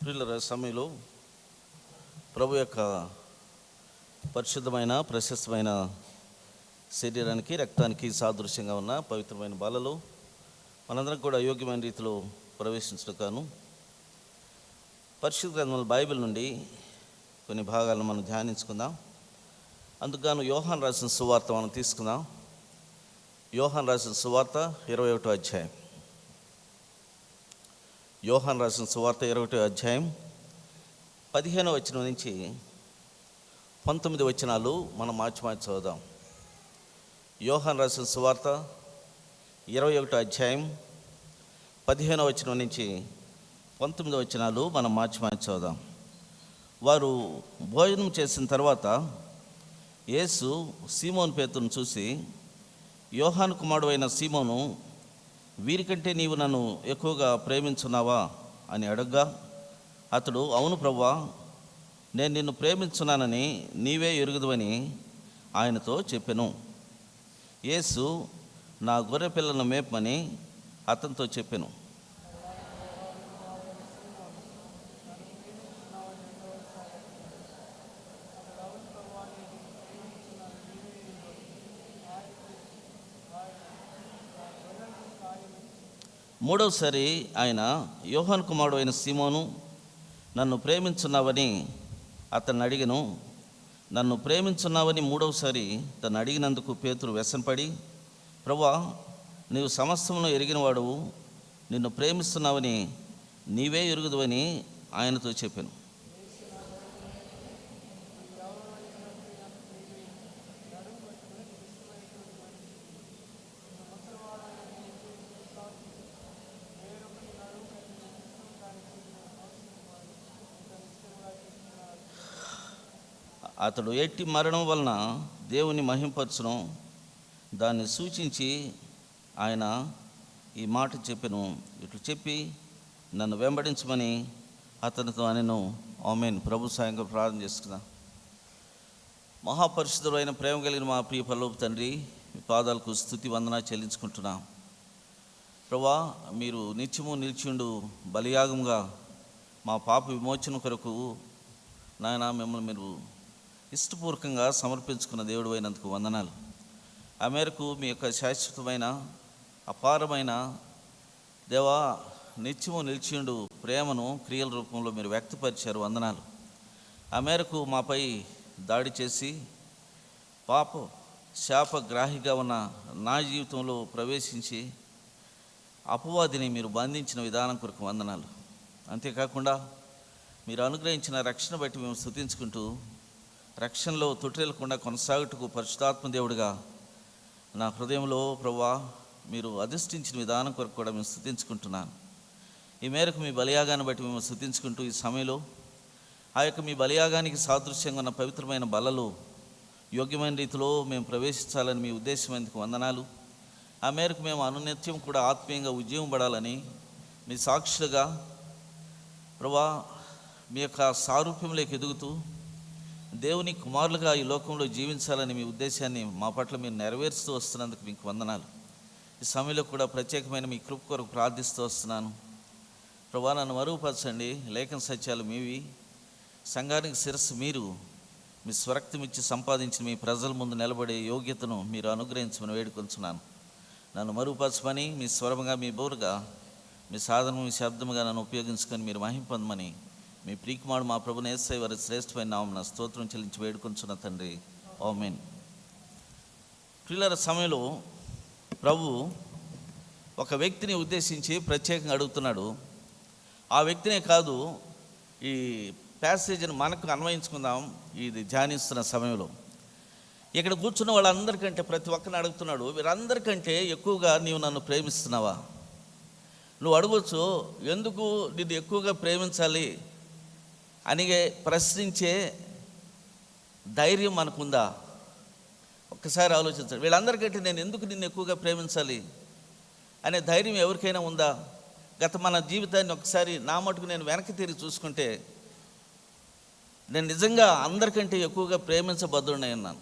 ప్రియుల సమయంలో ప్రభు యొక్క పరిశుద్ధమైన ప్రశస్తమైన శరీరానికి రక్తానికి సాదృశ్యంగా ఉన్న పవిత్రమైన బాలలో మనందరం కూడా యోగ్యమైన రీతిలో ప్రవేశించడం కాను పరిశుద్ధ గ్రంథం బైబిల్ నుండి కొన్ని భాగాలను మనం ధ్యానించుకుందాం. అందుకు యోహాను రాసిన సువార్త మనం తీసుకుందాం. యోహాను రాసిన సువార్త 21వ అధ్యాయం. యోహాను రాసిన సువార్త 21వ అధ్యాయం 15వ వచనం నుంచి 19 వచనాలు మనం మార్చి చదువుదాం. యోహాను రాసిన సువార్త 21వ అధ్యాయం 15వ వచనం నుంచి 19 వచనాలు మనం మార్చి చదువుదాం. వారు భోజనం చేసిన తర్వాత యేసు సీమోను పేతురును చూసి, యోహాను కుమారుడు అయిన సీమోను, వీరికంటే నీవు నన్ను ఎక్కువగా ప్రేమించున్నావా అని అడగ్గా, అతడు, అవును ప్రభువా, నేను నిన్ను ప్రేమించున్నానని నీవే ఎరుగుదువని ఆయనతో చెప్పెను. యేసు, నా గొర్రె పిల్లను మేపమని అతనితో చెప్పెను. మూడవసారి ఆయన, యోహాను కుమారుడు అయిన సీమోను, నన్ను ప్రేమించున్నావని అతన్ని అడిగెను. నన్ను ప్రేమించున్నావని మూడవసారి తను అడిగినందుకు పేతురు వ్యసనపడి, ప్రభువా, నీవు సమస్తమును ఎరిగినవాడు, నిన్ను ప్రేమిస్తున్నావని నీవే ఎరుగుదువని ఆయనతో చెప్పాను. అతడు ఎట్టి మరణం వలన దేవుని మహింపరచును దాన్ని సూచించి ఆయన ఈ మాట చెప్పెను. ఇట్లు చెప్పి నన్ను వెంబడించమని అతనితో అనెను. ఆమేన్. ప్రభు సాయంగా ప్రార్థన చేసుకుందాం. మహాపరిశుద్ధుడైన ప్రేమ కలిగిన మా ప్రియ పరలోక తండ్రి, మీ పాదాలకు స్తుతి వందన చెల్లించుకుంటున్నాం. ప్రభువా, మీరు నిత్యము నిలిచిండు బలియాగంగా మా పాప విమోచన కొరకు నాయన మిమ్మల్ని మీరు ఇష్టపూర్వకంగా సమర్పించుకున్న దేవుడు అయినందుకు వందనాలు. ఆ మేరకు మీ యొక్క శాశ్వతమైన అపారమైన దేవా నిత్యము నిలిచిండు ప్రేమను క్రియల రూపంలో మీరు వ్యక్తపరిచారు. వందనాలు. ఆ మేరకు మాపై దాడి చేసి పాప శాపగ్రాహిగా ఉన్న నా జీవితంలో ప్రవేశించి అపవాదిని మీరు బంధించిన విధానం కొరకు వందనాలు. అంతేకాకుండా మీరు అనుగ్రహించిన రక్షణ బట్టి మేము స్తుతించుకుంటూ, రక్షణలో తొట్టిల్లకుండా కొనసాగుటకు పరిశుద్ధాత్మ దేవుడిగా నా హృదయంలో ప్రభువా మీరు అధిష్ఠించిన విధానం కొరకు కూడా మేము స్తుతించుకుంటున్నాను. ఈ మేరకు మీ బలియాగాన్ని బట్టి మేము స్తుతించుకుంటూ, ఈ సమయంలో ఆ యొక్క మీ బలియాగానికి సాదృశ్యంగా ఉన్న పవిత్రమైన బలలో యోగ్యమైన రీతిలో మేము ప్రవేశించాలని మీ ఉద్దేశమైనందుకు వందనాలు. ఆ మేరకు మేము అనునిత్యం కూడా ఆత్మీయంగా ఉద్యమం పడాలని, మీ సాక్షులుగా ప్రభువా మీ యొక్క సారూప్యంలోకి ఎదుగుతూ దేవుని కుమారులుగా ఈ లోకంలో జీవించాలని మీ ఉద్దేశాన్ని మా పట్ల మీరు నెరవేరుస్తూ వస్తున్నందుకు మీకు వందనాలు. ఈ సమయంలో కూడా ప్రత్యేకమైన మీ కృప కొరకు ప్రార్థిస్తూ వస్తున్నాను. ప్రభువా, నన్ను మరుగుపరచండి. లేఖన సత్యాలు మీవి, సంఘానికి శిరస్సు మీరు, మీ స్వరక్తం ఇచ్చి సంపాదించిన మీ ప్రజల ముందు నిలబడే యోగ్యతను మీరు అనుగ్రహించమని వేడుకొంచున్నాను. నన్ను మరుగుపరచమని మీ స్వరముగా, మీ బోరుగా, మీ సాధనము, మీ శబ్దముగా నన్ను ఉపయోగించుకొని మీరు మహింపొందమని మీ ప్రియకుమారుడు మా ప్రభువు యేసయ్య వారి శ్రేష్టమైన నామమున స్తోత్రం చెల్లించి వేడుకొంచున్న తండ్రి. ఆమేన్. ప్రియుల సమయంలో ప్రభు ఒక వ్యక్తిని ఉద్దేశించి ప్రత్యేకంగా అడుగుతున్నాడు. ఆ వ్యక్తినే కాదు, ఈ ప్యాసేజీని మనకు అన్వయించుకుందాం. ఇది ధ్యానిస్తున్న సమయంలో ఇక్కడ కూర్చున్న వాళ్ళందరికంటే ప్రతి ఒక్కరిని అడుగుతున్నాడు, వీరందరికంటే ఎక్కువగా నీవు నన్ను ప్రేమిస్తున్నావా? నువ్వు అడగవచ్చు, ఎందుకు నిన్ను ఎక్కువగా ప్రేమించాలి అని ప్రశ్నించే ధైర్యం మనకుందా? ఒక్కసారి ఆలోచించండి. వీళ్ళందరికంటే నేను ఎందుకు నిన్ను ఎక్కువగా ప్రేమించాలి అనే ధైర్యం ఎవరికైనా ఉందా? గత మన జీవితాన్ని ఒకసారి నా మటుకు నేను వెనక్కి తిరిగి చూసుకుంటే నేను నిజంగా అందరికంటే ఎక్కువగా ప్రేమించబద్దుడినై ఉన్నాను.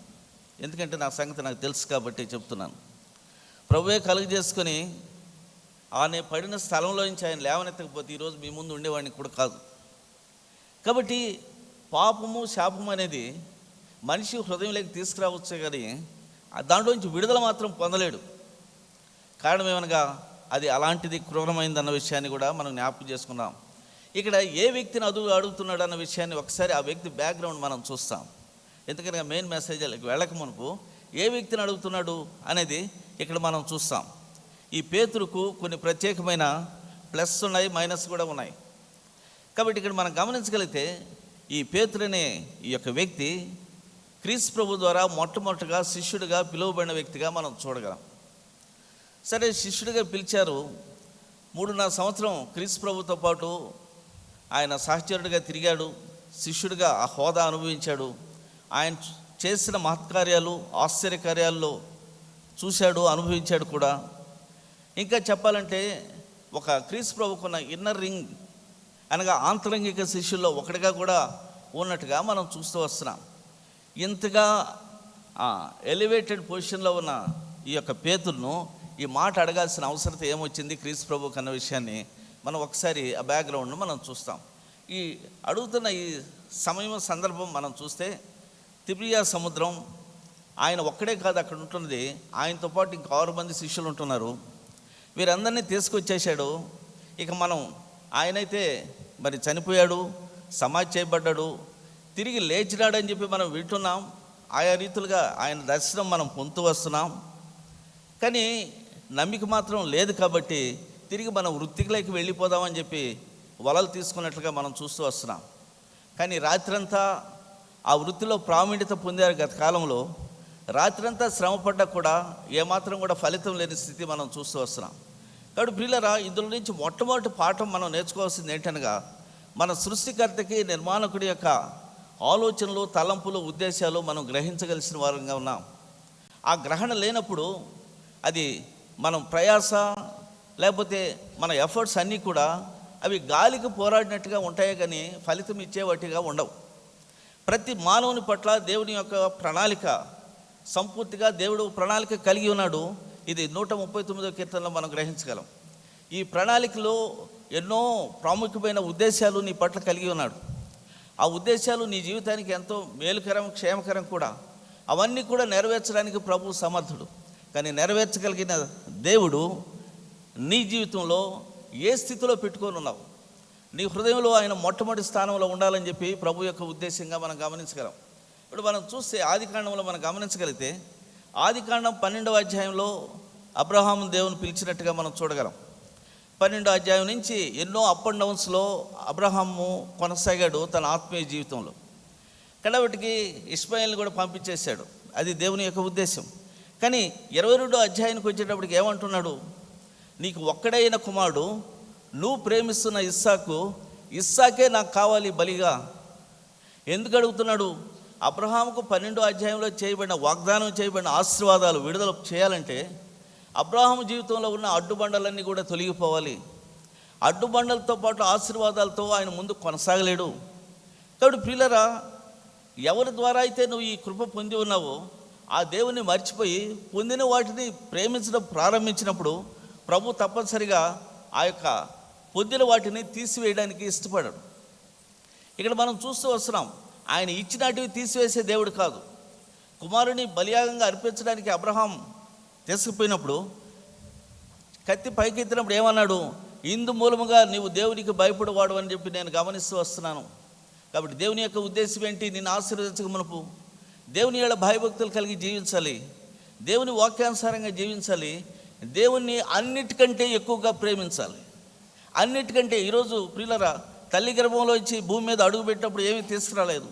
ఎందుకంటే నా సంగతి నాకు తెలుసు కాబట్టి చెప్తున్నాను. ప్రభువే కలుగజేసుకొని ఆయన పడిన స్థలంలో నుంచి ఆయన లేవనెత్తకపోతే ఈరోజు మీ ముందు ఉండేవాడిని కూడా కాదు. కాబట్టి పాపము శాపము అనేది మనిషి హృదయంలోకి తీసుకురావచ్చే కానీ దాంట్లోంచి విడుదల మాత్రం పొందలేడు. కారణం ఏమనగా అది అలాంటిది, క్రూరమైందన్న విషయాన్ని కూడా మనం జ్ఞాపకం చేసుకున్నాం. ఇక్కడ ఏ వ్యక్తిని అడుగుతున్నాడు అన్న విషయాన్ని ఒకసారి ఆ వ్యక్తి బ్యాక్గ్రౌండ్ మనం చూస్తాం. ఎందుకనగా మెయిన్ మెసేజ్కి వెళ్ళక మునుపు ఏ వ్యక్తిని అడుగుతున్నాడు అనేది ఇక్కడ మనం చూస్తాం. ఈ పేతురుకు కొన్ని ప్రత్యేకమైన ప్లస్ ఉన్నాయి, మైనస్ కూడా ఉన్నాయి. కాబట్టి ఇక్కడ మనం గమనించగలిగితే ఈ పేతురు అనే ఈ యొక్క వ్యక్తి క్రీస్తు ప్రభు ద్వారా మొట్టమొదటిగా శిష్యుడిగా పిలువబడిన వ్యక్తిగా మనం చూడగలం. సరే, శిష్యుడిగా పిలిచారు. 3.5 సంవత్సరం క్రీస్తు ప్రభుతో పాటు ఆయన సహచరుడిగా తిరిగాడు, శిష్యుడిగా ఆ హోదా అనుభవించాడు. ఆయన చేసిన మహత్కార్యాలు, ఆశ్చర్యకార్యాల్లో చూశాడు, అనుభవించాడు కూడా. ఇంకా చెప్పాలంటే ఒక క్రీస్తు ప్రభుకున్న ఇన్నర్ రింగ్ అనగా ఆంతరంగిక శిష్యుల్లో ఒకటిగా కూడా ఉన్నట్టుగా మనం చూస్తూ వస్తున్నాం. ఇంతగా ఎలివేటెడ్ పొజిషన్లో ఉన్న ఈ యొక్క పేతురును ఈ మాట అడగాల్సిన అవసరత ఏమొచ్చింది క్రీస్తు ప్రభుకు అన్న విషయాన్ని మనం ఒకసారి ఆ బ్యాక్గ్రౌండ్ను మనం చూస్తాం. ఈ అడుగుతున్న ఈ సమయం సందర్భం మనం చూస్తే తిబ్రియా సముద్రం, ఆయన ఒక్కడే కాదు అక్కడ ఉంటున్నది, ఆయనతో పాటు ఇంకా 6 మంది శిష్యులు ఉంటున్నారు. వీరందరినీ తీసుకొచ్చేసాడు. ఇక మనం ఆయనైతే మరి చనిపోయాడు, సమాధి చేయబడ్డాడు, తిరిగి లేచినాడని చెప్పి మనం వింటున్నాం. ఆయా రీతులుగా ఆయన దర్శనం మనం పొందుతూ వస్తున్నాం. కానీ నమ్మిక మాత్రం లేదు. కాబట్టి తిరిగి మనం వృత్తిలోకి వెళ్ళిపోదామని చెప్పి వలలు తీసుకున్నట్లుగా మనం చూస్తూ వస్తున్నాం. కానీ రాత్రంతా ఆ వృత్తిలో ప్రావీణ్యత పొందారు. గత కాలంలో రాత్రంతా శ్రమపడ్డా కూడా ఏమాత్రం కూడా ఫలితం లేని స్థితి మనం చూస్తూ వస్తున్నాం. కాబట్టి ప్రియులారా, ఇందులో నుంచి మొట్టమొదటి పాఠం మనం నేర్చుకోవాల్సింది ఏంటనగా మన సృష్టికర్తకి నిర్మాణకుడి యొక్క ఆలోచనలు, తలంపులు, ఉద్దేశాలు మనం గ్రహించగలిసిన వారంగా ఉన్నాం. ఆ గ్రహణ లేనప్పుడు అది మనం ప్రయాస లేకపోతే మన ఎఫర్ట్స్ అన్నీ కూడా అవి గాలికి పోరాడినట్టుగా ఉంటాయి కానీ ఫలితం ఇచ్చేవాటిగా ఉండవు. ప్రతి మానవుని పట్ల దేవుని యొక్క ప్రణాళిక సంపూర్తిగా దేవుడు ప్రణాళిక కలిగి ఉన్నాడు. ఇది 139వ కీర్తనలో మనం గ్రహించగలం. ఈ ప్రణాళికలో ఎన్నో ప్రాముఖ్యమైన ఉద్దేశాలు నీ పట్ల కలిగి ఉన్నాడు. ఆ ఉద్దేశాలు నీ జీవితానికి ఎంతో మేలుకరం, క్షేమకరం కూడా. అవన్నీ కూడా నెరవేర్చడానికి ప్రభువు సమర్థుడు. కానీ నెరవేర్చగలిగిన దేవుడు నీ జీవితంలో ఏ స్థితిలో పెట్టుకొని ఉన్నావు, నీ హృదయంలో ఆయన మొట్టమొదటి స్థానంలో ఉండాలని చెప్పి ప్రభు యొక్క ఉద్దేశంగా మనం గమనించగలం. ఇప్పుడు మనం చూస్తే ఆదికాండంలో మనం గమనించగలిగితే ఆదికాండం 12వ అధ్యాయంలో అబ్రహాము దేవుని పిలిచినట్టుగా మనం చూడగలం. 12వ అధ్యాయం నుంచి ఎన్నో అప్ అండ్ డౌన్స్లో అబ్రహాము కొనసాగాడు తన ఆత్మీయ జీవితంలో. కడవటికి ఇష్మాయేల్ని కూడా పంపించేశాడు. అది దేవుని యొక్క ఉద్దేశం. కానీ 22వ అధ్యాయానికి వచ్చేటప్పటికి ఏమంటున్నాడు? నీకు ఒక్కడైన కుమారుడు, నువ్వు ప్రేమిస్తున్న ఇస్సాకే నాకు కావాలి బలిగా. ఎందుకు అడుగుతున్నాడు? అబ్రహాముకు 12వ అధ్యాయంలో చేయబడిన వాగ్దానం చేయబడిన ఆశీర్వాదాలు విడుదల చేయాలంటే అబ్రహాము జీవితంలో ఉన్న అడ్డుబండలన్నీ కూడా తొలగిపోవాలి. అడ్డుబండలతో పాటు ఆశీర్వాదాలతో ఆయన ముందు కొనసాగలేడు. కాబట్టి ప్రియులారా, ఎవరి ద్వారా అయితే నువ్వు ఈ కృప పొంది ఉన్నావో ఆ దేవుని మర్చిపోయి పొందిన వాటిని ప్రేమించడం ప్రారంభించినప్పుడు ప్రభు తప్పనిసరిగా ఆ యొక్క పొందిన వాటిని తీసివేయడానికి ఇష్టపడడు. ఇక్కడ మనం చూస్తూ వస్తున్నాం, ఆయన ఇచ్చినటివి తీసివేసే దేవుడు కాదు. కుమారుని బలియాగంగా అర్పించడానికి అబ్రహాం తీసుకుపోయినప్పుడు కత్తి పైకెత్తినప్పుడు ఏమన్నాడు? ఇందు మూలముగా నీవు దేవునికి భయపడవాడు అని చెప్పి నేను గమనిస్తూ వస్తున్నాను. కాబట్టి దేవుని యొక్క ఉద్దేశం ఏంటి? నిన్ను ఆశీర్వదించక మునుపు దేవుని యొక్క భయభక్తులు కలిగి జీవించాలి, దేవుని వాక్యానుసారంగా జీవించాలి, దేవుణ్ణి అన్నిటికంటే ఎక్కువగా ప్రేమించాలి. అన్నిటికంటే ఈరోజు ప్రియులరా, తల్లి గర్భంలో వచ్చి భూమి మీద అడుగు పెట్టినప్పుడు ఏమీ తీసుకురాలేదు,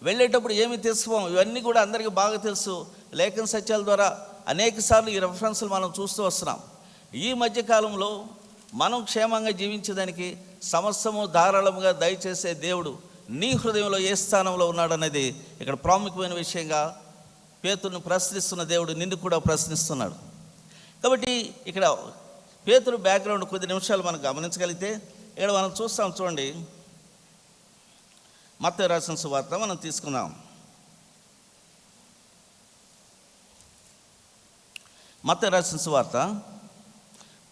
వెళ్ళేటప్పుడు ఏమీ తీసుకుపోం. ఇవన్నీ కూడా అందరికీ బాగా తెలుసు. లేఖన సత్యాల ద్వారా అనేక సార్లు ఈ రెఫరెన్స్లు మనం చూస్తూ వస్తున్నాం. ఈ మధ్యకాలంలో మనం క్షేమంగా జీవించేదానికి సమస్తము ధారాళముగా దయచేసే దేవుడు నీ హృదయంలో ఏ స్థానంలో ఉన్నాడనేది ఇక్కడ ప్రాముఖ్యమైన విషయంగా పేతురును ప్రశ్నిస్తున్న దేవుడు నిన్ను కూడా ప్రశ్నిస్తున్నాడు. కాబట్టి ఇక్కడ పేతురు బ్యాక్గ్రౌండ్ కొద్ది నిమిషాలు మనం గమనించగలిగితే ఇక్కడ మనం చూస్తాం. చూడండి, మత్తయి రాసిన సువార్త మనం తీసుకుందాం. మత్తయి రాసిన సువార్త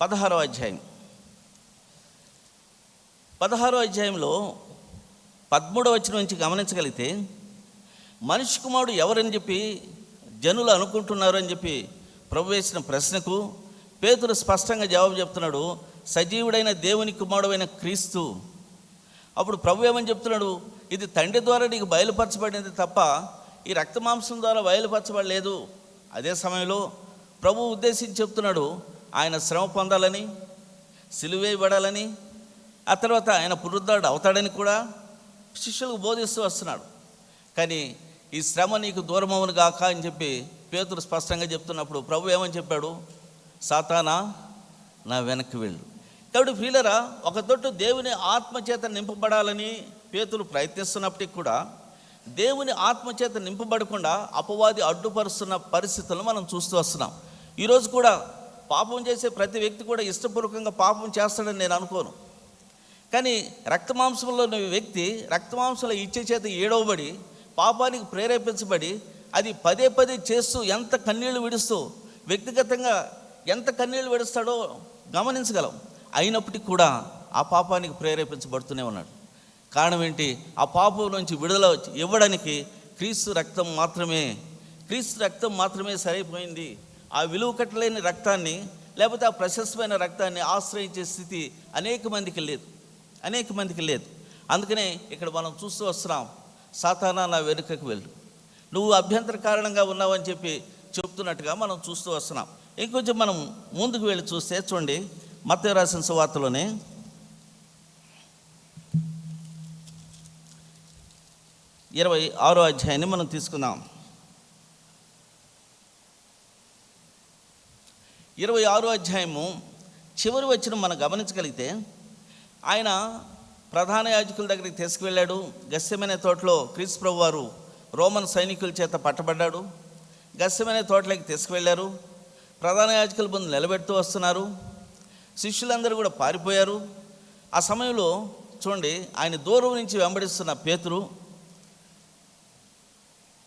16వ అధ్యాయం. 16వ అధ్యాయంలో 13వ వచనం నుంచి గమనించగలిగితే, మనిషి కుమారుడు ఎవరని చెప్పి జనులు అనుకుంటున్నారు అని చెప్పి ప్రభు వేసిన ప్రశ్నకు పేతురు స్పష్టంగా జవాబు చెప్తున్నాడు, సజీవుడైన దేవుని కుమారుడైన క్రీస్తు. అప్పుడు ప్రభు ఏమని చెప్తున్నాడు, ఇది తండ్రి ద్వారా నీకు బయలుపరచబడింది తప్ప ఈ రక్తమాంసం ద్వారా బయలుపరచబడలేదు. అదే సమయంలో ప్రభు ఉద్దేశించి చెప్తున్నాడు, ఆయన శ్రమ పొందాలని, సిలువేయబడాలని, ఆ తర్వాత ఆయన పునరుద్ధరుడు అవుతాడని కూడా శిష్యులకు బోధిస్తూ వస్తున్నాడు. కానీ ఈ శ్రమ నీకు దూరమవును గాక అని చెప్పి పేతురు స్పష్టంగా చెప్తున్నప్పుడు ప్రభు ఏమని చెప్పాడు, సాతానా నా వెనక్కి వెళ్ళు. కాబట్టి ప్రియులారా, ఒక తొట్టు దేవుని ఆత్మచేత నింపబడాలని పేతురు ప్రయత్నిస్తున్నప్పటికీ కూడా దేవుని ఆత్మచేత నింపబడకుండా అపవాది అడ్డుపరుస్తున్న పరిస్థితులను మనం చూస్తూ వస్తున్నాం. ఈరోజు కూడా పాపం చేసే ప్రతి వ్యక్తి కూడా ఇష్టపూర్వకంగా పాపం చేస్తాడని నేను అనుకోను. కానీ రక్తమాంసంలో ఉన్న వ్యక్తి రక్తమాంసంలో ఇచ్చే చేత ఏడవబడి పాపానికి ప్రేరేపించబడి అది పదే పదే చేస్తూ ఎంత కన్నీళ్లు విడుస్తూ వ్యక్తిగతంగా ఎంత కన్నీళ్లు విడుస్తాడో గమనించగలం. అయినప్పటికీ కూడా ఆ పాపానికి ప్రేరేపించబడుతూనే ఉన్నాడు. కారణం ఏంటి? ఆ పాపం నుంచి విడుదల ఇవ్వడానికి క్రీస్తు రక్తం మాత్రమే సరిపోయింది. ఆ విలువ కట్టలేని రక్తాన్ని, లేకపోతే ఆ ప్రశస్తమైన రక్తాన్ని ఆశ్రయించే స్థితి అనేక మందికి లేదు. అందుకనే ఇక్కడ మనం చూస్తూ వస్తున్నాం, సాతానా నా వెనుకకు వెళ్ళు, నువ్వు అభ్యంతర కారణంగా ఉన్నావని చెప్పి చెప్తున్నట్టుగా మనం చూస్తూ వస్తున్నాం. ఇంకొంచెం మనం ముందుకు వెళ్ళి చూస్తే చూడండి, మత్తయి రాసిన సువార్తలోనే 26వ అధ్యాయాన్ని మనం తీసుకుందాం. 26వ అధ్యాయము చివరి వచనం మనం గమనించగలిగితే, ఆయన ప్రధాన యాజకుల దగ్గరికి తీసుకువెళ్ళాడు. గెత్సెమనే తోటలో క్రీస్తు ప్రభు వారు రోమన్ సైనికుల చేత పట్టబడ్డాడు. గెత్సెమనే తోటలోకి తీసుకువెళ్ళారు. ప్రధాన యాజకుల ముందు నిలబెడుతూ వస్తున్నారు. శిష్యులందరూ కూడా పారిపోయారు. ఆ సమయంలో చూడండి, ఆయన దూరం నుంచి వెంబడిస్తున్న పేతురు,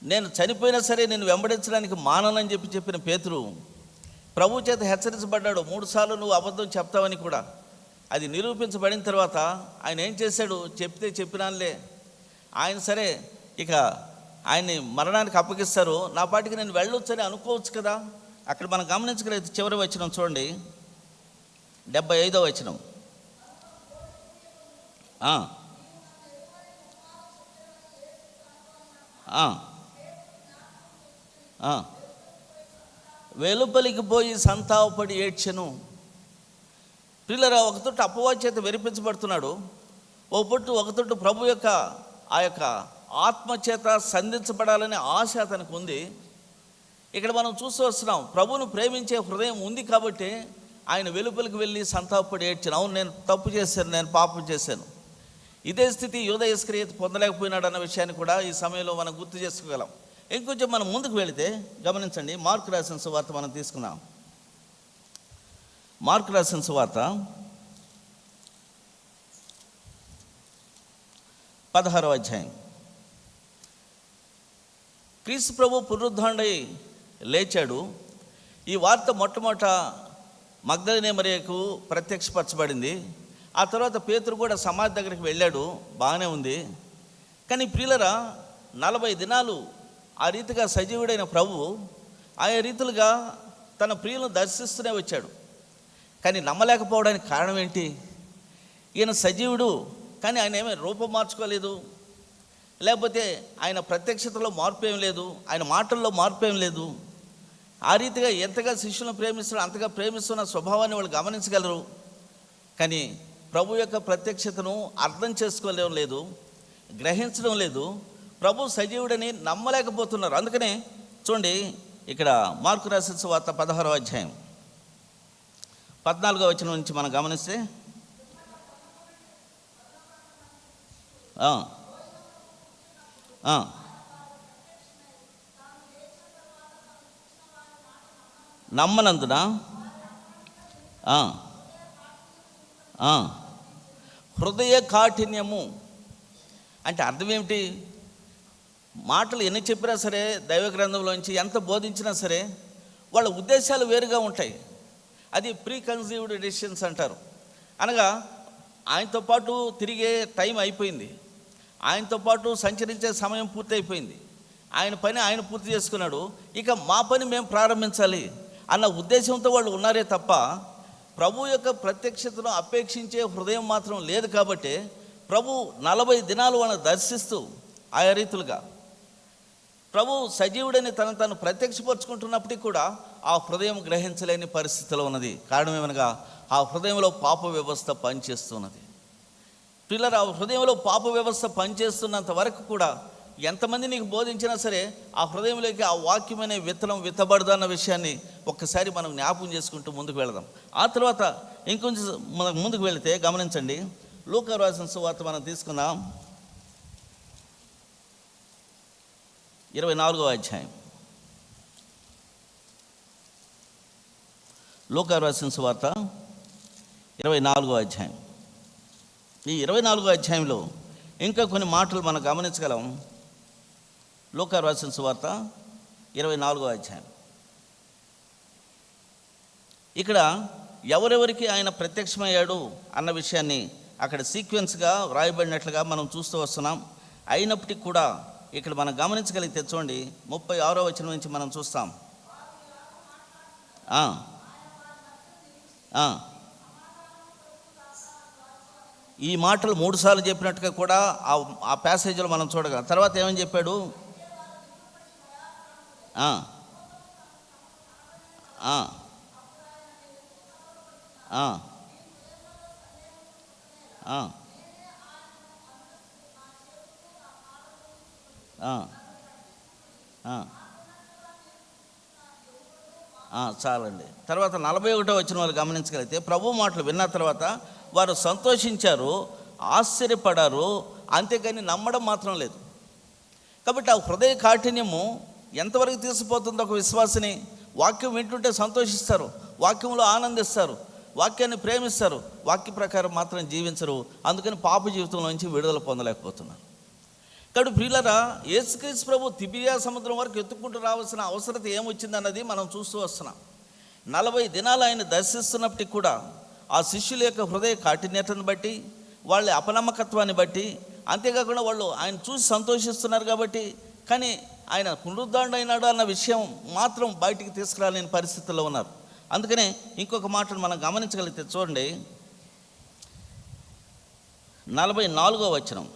నేను చనిపోయినా సరే నేను వెంబడించడానికి మాననని చెప్పిన పేతురు ప్రభు చేత హెచ్చరించబడ్డాడు. 3 సార్లు నువ్వు అబద్ధం చెప్తావని కూడా. అది నిరూపించబడిన తర్వాత ఆయన ఏం చేశాడు, చెప్తే చెప్పినానులే, ఆయన సరే ఇక ఆయన్ని మరణానికి అప్పగిస్తారు, నా పాటికి నేను వెళ్ళొచ్చని అనుకోవచ్చు కదా. అక్కడ మనం గమనించగలిగితే చివరి వచనం చూడండి, 75వ వచనం. వెలుపలికి పోయి సంతాపడి ఏడ్చెను. పిల్లరా, ఒక తొట్టు అపవాది చేత వెరిపించబడుతున్నాడు, ఒక తొట్టు ప్రభు యొక్క ఆ యొక్క ఆత్మచేత సంధించబడాలనే ఆశ అతనికి ఉంది. ఇక్కడ మనం చూస్తూ వస్తున్నాం, ప్రభువును ప్రేమించే హృదయం ఉంది కాబట్టి ఆయన వెలుపలికి వెళ్ళి సంతాపడి ఏడ్చాను. అవును, నేను తప్పు చేశాను, నేను పాపం చేశాను. ఇదే స్థితి యూదా ఇస్కరియోతు పొందలేకపోయినాడు అన్న విషయాన్ని కూడా ఈ సమయంలో మనం గుర్తు చేసుకోగలం. ఇంకొంచెం మనం ముందుకు వెళితే గమనించండి, మార్కు రాసిన సువార్త మనం తీసుకుందాం. మార్కు రాసిన సువార్త 16వ అధ్యాయం. క్రీస్తు ప్రభు పునరుద్ధరణై లేచాడు. ఈ వార్త మొట్టమొదట మగ్దలినే మరియకు ప్రత్యక్షపరచబడింది. ఆ తర్వాత పేతురు కూడా సమాధి దగ్గరికి వెళ్ళాడు, బాగానే ఉంది. కానీ ప్రియులరా, 40 దినాలు ఆ రీతిగా సజీవుడైన ప్రభువు ఆయా రీతులుగా తన ప్రియులను దర్శిస్తూనే వచ్చాడు. కానీ నమ్మలేకపోవడానికి కారణం ఏంటి? ఈయన సజీవుడు, కానీ ఆయన ఏమీ రూపం మార్చుకోలేదు, లేకపోతే ఆయన ప్రత్యక్షతలో మార్పు ఏం లేదు, ఆయన మాటల్లో మార్పు ఏం లేదు. ఆ రీతిగా ఎంతగా శిష్యులను ప్రేమిస్తున్నారో అంతగా ప్రేమిస్తున్న స్వభావాన్ని వాళ్ళు గమనించగలరు. కానీ ప్రభు యొక్క ప్రత్యక్షతను అర్థం చేసుకోలేం లేదు, గ్రహించడం లేదు. ప్రభు సజీవుడని నమ్మలేకపోతున్నారు. అందుకనే చూడండి, ఇక్కడ మార్కు రాసిన సువార్త 16వ అధ్యాయం 14వ వచనం నుంచి మనం గమనిస్తే, నమ్మనందున హృదయ కాఠిన్యము అంటే అర్థం ఏమిటి? మాటలు ఎన్ని చెప్పినా సరే, దైవ గ్రంథంలోంచి ఎంత బోధించినా సరే, వాళ్ళ ఉద్దేశాలు వేరుగా ఉంటాయి. అది ప్రీ కన్సీవ్డ్ డెసిషన్స్ అంటారు. అనగా ఆయనతో పాటు తిరిగే టైం అయిపోయింది, ఆయనతో పాటు సంచరించే సమయం పూర్తయిపోయింది. ఆయన పని ఆయన పూర్తి చేసుకున్నాడు. ఇక మా పని మేము ప్రారంభించాలి అన్న ఉద్దేశంతో వాళ్ళు ఉన్నారే తప్ప ప్రభు యొక్క ప్రత్యక్షతను అపేక్షించే హృదయం మాత్రం లేదు. కాబట్టి ప్రభు 40 దినాలు వాళ్ళని దర్శిస్తూ ఆయా రీతులుగా ప్రభు సజీవుడని తను ప్రత్యక్షపరుచుకుంటున్నప్పటికీ కూడా ఆ హృదయం గ్రహించలేని పరిస్థితిలో ఉన్నది. కారణం ఏమనగా ఆ హృదయంలో పాప వ్యవస్థ పనిచేస్తున్నది. పిల్లలు, ఆ హృదయంలో పాప వ్యవస్థ పనిచేస్తున్నంత వరకు కూడా ఎంతమంది నీకు బోధించినా సరే ఆ హృదయంలోకి ఆ వాక్యం అనే విత్తనం విత్తబడదు అన్న విషయాన్ని ఒక్కసారి మనం జ్ఞాపకం చేసుకుంటూ ముందుకు వెళదాం. ఆ తర్వాత ఇంకొంచెం మనకు ముందుకు వెళితే గమనించండి, లూకా రాసిన సువార్త మనం తీసుకుందాం. 24వ అధ్యాయం. లూకా రాసిన సువార్త 24వ అధ్యాయం. ఈ 24వ అధ్యాయంలో ఇంకా కొన్ని మాటలు మనం గమనించగలం. లూకా రాసిన సువార్త 24వ అధ్యాయం. ఇక్కడ ఎవరెవరికి ఆయన ప్రత్యక్షమయ్యాడు అన్న విషయాన్ని అక్కడ సీక్వెన్స్గా వ్రాయబడినట్లుగా మనం చూస్తూ వస్తున్నాం. అయినప్పటికీ కూడా ఇక్కడ మనం గమనించగలిగితే చూడండి, 36వ వచనం నుంచి మనం చూస్తాం. ఈ మాటలు 3 సార్లు చెప్పినట్టుగా కూడా ఆ ప్యాసేజ్లో మనం చూడగలం. తర్వాత ఏమని చెప్పాడు? చాలండి. తర్వాత 41వ వచనం వాళ్ళు గమనించగలిగితే ప్రభు మాటలు విన్న తర్వాత వారు సంతోషించారు, ఆశ్చర్యపడారు, అంతేకాని నమ్మడం మాత్రం లేదు. కాబట్టి ఆ హృదయ కాఠిన్యము ఎంతవరకు తీసుకుపోతుందో ఒక విశ్వాసిని. వాక్యం వింటుంటే సంతోషిస్తారు, వాక్యంలో ఆనందిస్తారు, వాక్యాన్ని ప్రేమిస్తారు, వాక్య ప్రకారం మాత్రం జీవించరు. అందుకని పాప జీవితంలో నుంచి విడుదల పొందలేకపోతున్నారు. కాబట్టి ప్రియులారా, యేసుక్రీస్తు ప్రభు తిబిరియా సముద్రం వరకు ఎత్తుకుంటూ రావాల్సిన అవసరత ఏమొచ్చిందన్నది మనం చూస్తూ వస్తున్నాం. 40 దినాలు ఆయన దర్శిస్తున్నప్పటికీ కూడా ఆ శిష్యుల యొక్క హృదయ కాఠిన్యతను బట్టి, వాళ్ళ అపనమ్మకత్వాన్ని బట్టి, అంతేకాకుండా వాళ్ళు ఆయన చూసి సంతోషిస్తున్నారు కాబట్టి, కానీ ఆయన పునరుద్ధరణైనాడు అన్న విషయం మాత్రం బయటికి తీసుకురాలేని పరిస్థితుల్లో ఉన్నారు. అందుకనే ఇంకొక మాటను మనం గమనించగలిగితే చూడండి, 44వ వచనం.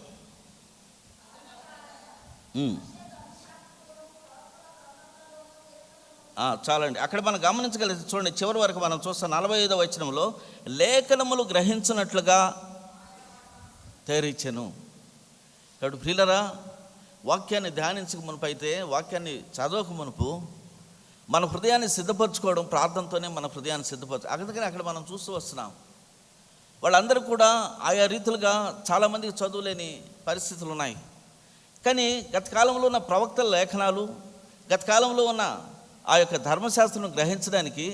చాలండి. అక్కడ మనం గమనించగలిగితే చూడండి, చివరి వరకు మనం చూస్తాం. 45వ వచనంలో లేఖనములు గ్రహించినట్లుగా తెరిచెను. కాబట్టి ప్రియులరా, వాక్యాన్ని ధ్యానించక మునుపు అయితే, వాక్యాన్ని చదవక మునుపు మన హృదయాన్ని సిద్ధపరచుకోవడం, ప్రార్థనతోనే మన హృదయాన్ని సిద్ధపరచు. అందుకని అక్కడ మనం చూస్తూ వస్తున్నాం. వాళ్ళందరూ కూడా ఆయా రీతులుగా చాలామందికి చదువులేని పరిస్థితులు ఉన్నాయి. కానీ గత కాలంలో ఉన్న ప్రవక్తల లేఖనాలు, గత కాలంలో ఉన్న ఆ యొక్క ధర్మశాస్త్రం గ్రహించడానికి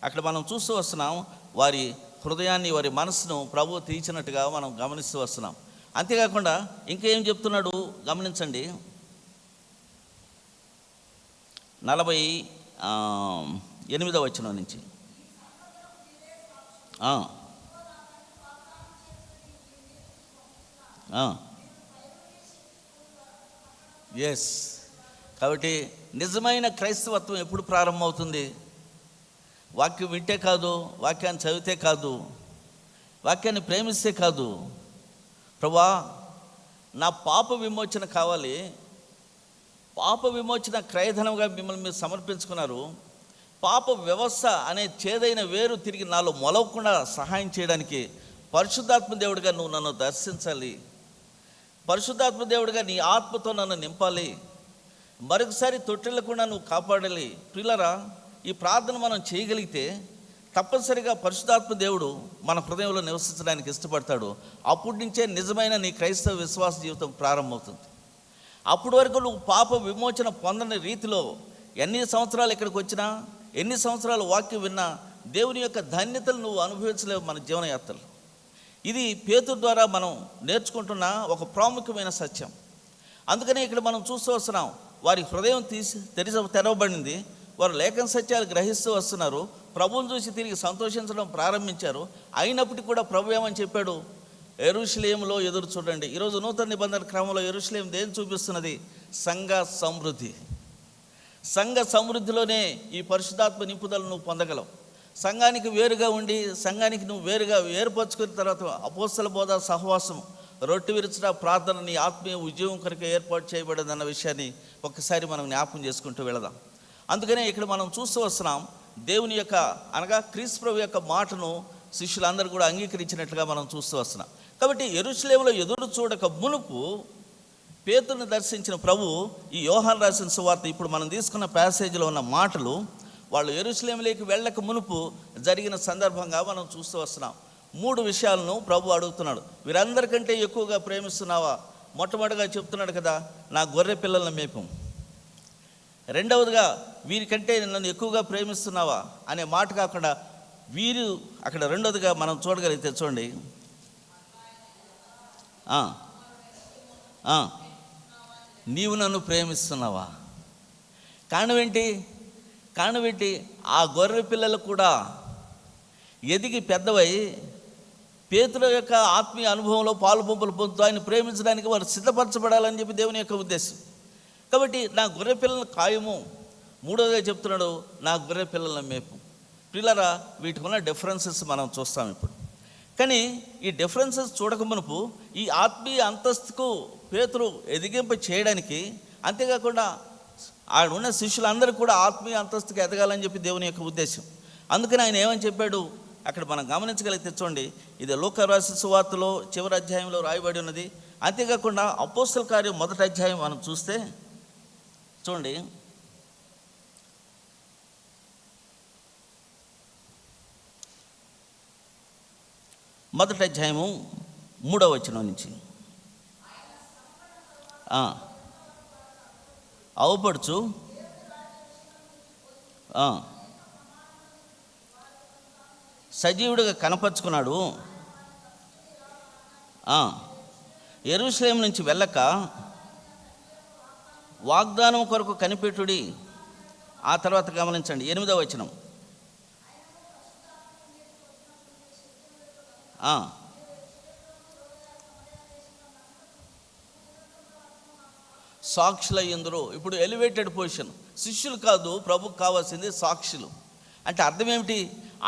అక్కడ మనం చూస్తూ వస్తున్నాం. వారి హృదయాన్ని, వారి మనసును ప్రభువు తీర్చినట్టుగా మనం గమనిస్తూ వస్తున్నాం. అంతేకాకుండా ఇంకేం చెప్తున్నాడు గమనించండి. 48వ వచనం నుంచి ఎస్. కాబట్టి నిజమైన క్రైస్తవత్వం ఎప్పుడు ప్రారంభమవుతుంది? వాక్యం వింటే కాదు, వాక్యాన్ని చదివితే కాదు, వాక్యాన్ని ప్రేమిస్తే కాదు. ప్రభువా, నా పాప విమోచన కావాలి, పాప విమోచన క్రయధనంగా మిమ్మల్ని మీరు సమర్పించుకున్నారు. పాప వ్యవస్థ అనే చేదైన వేరు తిరిగి నాలో మొలవకుండా సహాయం చేయడానికి పరిశుద్ధాత్మ దేవుడిగా నువ్వు నన్ను దర్శించాలి. పరిశుద్ధాత్మ దేవుడిగా నీ ఆత్మతో నన్ను నింపాలి. మరొకసారి తొట్టిల్లకుండా నువ్వు కాపాడాలి. ప్రియులారా, ఈ ప్రార్థన మనం చేయగలిగితే తప్పనిసరిగా పరిశుద్ధాత్మ దేవుడు మన హృదయంలో నివసించడానికి ఇష్టపడతాడు. అప్పటి నుంచే నిజమైన నీ క్రైస్తవ విశ్వాస జీవితం ప్రారంభమవుతుంది. అప్పటి వరకు నువ్వు పాప విమోచన పొందని రీతిలో ఎన్ని సంవత్సరాలు ఇక్కడికి వచ్చినా, ఎన్ని సంవత్సరాలు వాక్యం విన్నా దేవుని యొక్క ధన్యతలు నువ్వు అనుభవించలేవు మన జీవనయాత్రలు. ఇది పేతురు ద్వారా మనం నేర్చుకుంటున్న ఒక ప్రాముఖ్యమైన సత్యం. అందుకనే ఇక్కడ మనం చూస్తూ వస్తున్నాం, వారి హృదయం తెరవబడింది. వారు లేఖన సత్యాలు గ్రహిస్తూ వస్తున్నారు. ప్రభువుని చూసి తిరిగి సంతోషించడం ప్రారంభించారు. అయినప్పటికీ కూడా ప్రభు ఏమని చెప్పాడు? యెరూషలేములో ఎదురు చూడండి. ఈరోజు నూతన నిబంధన క్రమంలో యెరూషలేం దేని చూపిస్తున్నది? సంఘ సమృద్ధి. సంఘ సమృద్ధిలోనే ఈ పరిశుద్ధాత్మ నింపుదలను నువ్వు పొందగలవు. సంఘానికి వేరుగా ఉండి సంఘానికి నువ్వు వేరుగా ఏర్పరచుకున్న తర్వాత అపోస్తల బోధ, సహవాసం, రొట్టె విరుచుట, ప్రార్థన నీ ఆత్మీయ ఉద్యోగం కొరకు ఏర్పాటు చేయబడిందన్న విషయాన్ని ఒక్కసారి మనం జ్ఞాపకం చేసుకుంటూ వెళదాం. అందుకనే ఇక్కడ మనం చూస్తూ వస్తున్నాం, దేవుని యొక్క అనగా క్రీస్తు ప్రభు యొక్క మాటను శిష్యులందరూ కూడా అంగీకరించినట్లుగా మనం చూస్తూ వస్తున్నాం. కాబట్టి యెరూషలేములో ఎదురు చూడక మునుపు పేతురుని దర్శించిన ప్రభు ఈ యోహాను రాసిన సువార్త, ఇప్పుడు మనం తీసుకున్న ప్యాసేజీలో ఉన్న మాటలు వాళ్ళు యెరూషలేములోకి వెళ్ళక మునుపు జరిగిన సందర్భంగా మనం చూస్తూ వస్తున్నాం. 3 విషయాలను ప్రభు అడుగుతున్నాడు. వీరందరికంటే ఎక్కువగా ప్రేమిస్తున్నావా? మొట్టమొదటిగా చెప్తున్నాడు కదా, నా గొర్రె పిల్లలను మేపు. రెండవదిగా, వీరికంటే నన్ను ఎక్కువగా ప్రేమిస్తున్నావా అనే మాట కాకుండా వీరు అక్కడ రెండవదిగా మనం చూడగలిగితే చూడండి, నీవు నన్ను ప్రేమిస్తున్నావా. కారణం ఏంటి? ఆ గొర్రె పిల్లలు కూడా ఎదిగి పెద్దవై పేతురు యొక్క ఆత్మీయ అనుభవంలో పాలు పంపులు పొందుతూ ఆయన ప్రేమించడానికి వారు సిద్ధపరచబడాలని చెప్పి దేవుని యొక్క ఉద్దేశం. కాబట్టి నా గొర్రె పిల్లలను ఖాయము. మూడవదిగా చెప్తున్నాడు, నా గొర్రె పిల్లలను మేపు. పిల్లరా, వీటికి ఉన్న డిఫరెన్సెస్ మనం చూస్తాం ఇప్పుడు. కానీ ఈ డిఫరెన్సెస్ చూడకమునుపు ఈ ఆత్మీయ అంతస్తుకు పేతురు ఎదిగింప చేయడానికి, అంతేకాకుండా ఆడ ఉన్న శిష్యులందరూ కూడా ఆత్మీయ అంతస్తుకు ఎదగాలని చెప్పి దేవుని యొక్క ఉద్దేశం. అందుకని ఆయన ఏమని చెప్పాడు అక్కడ మనం గమనించగలిగితే చూడండి, ఇది లూకా రాసిన సువార్తలో చివరి అధ్యాయంలో రాయబడి ఉన్నది. అంతేకాకుండా అపోస్తల కార్యం 1వ అధ్యాయం మనం చూస్తే చూడండి, మొదటి అధ్యాయము 3వ వచనం నుంచి, అవపడుచు సజీవుడిగా కనపరుచుకున్నాడు. యెరూషలేము నుంచి వెళ్ళక వాగ్దానం కొరకు కనిపెట్టుడి. ఆ తర్వాత గమనించండి 8వ వచనం, సాక్షులయ్యందరూ. ఇప్పుడు ఎలివేటెడ్ పొజిషన్. శిష్యులు కాదు, ప్రభుకు కావాల్సింది సాక్షులు. అంటే అర్థం ఏమిటి?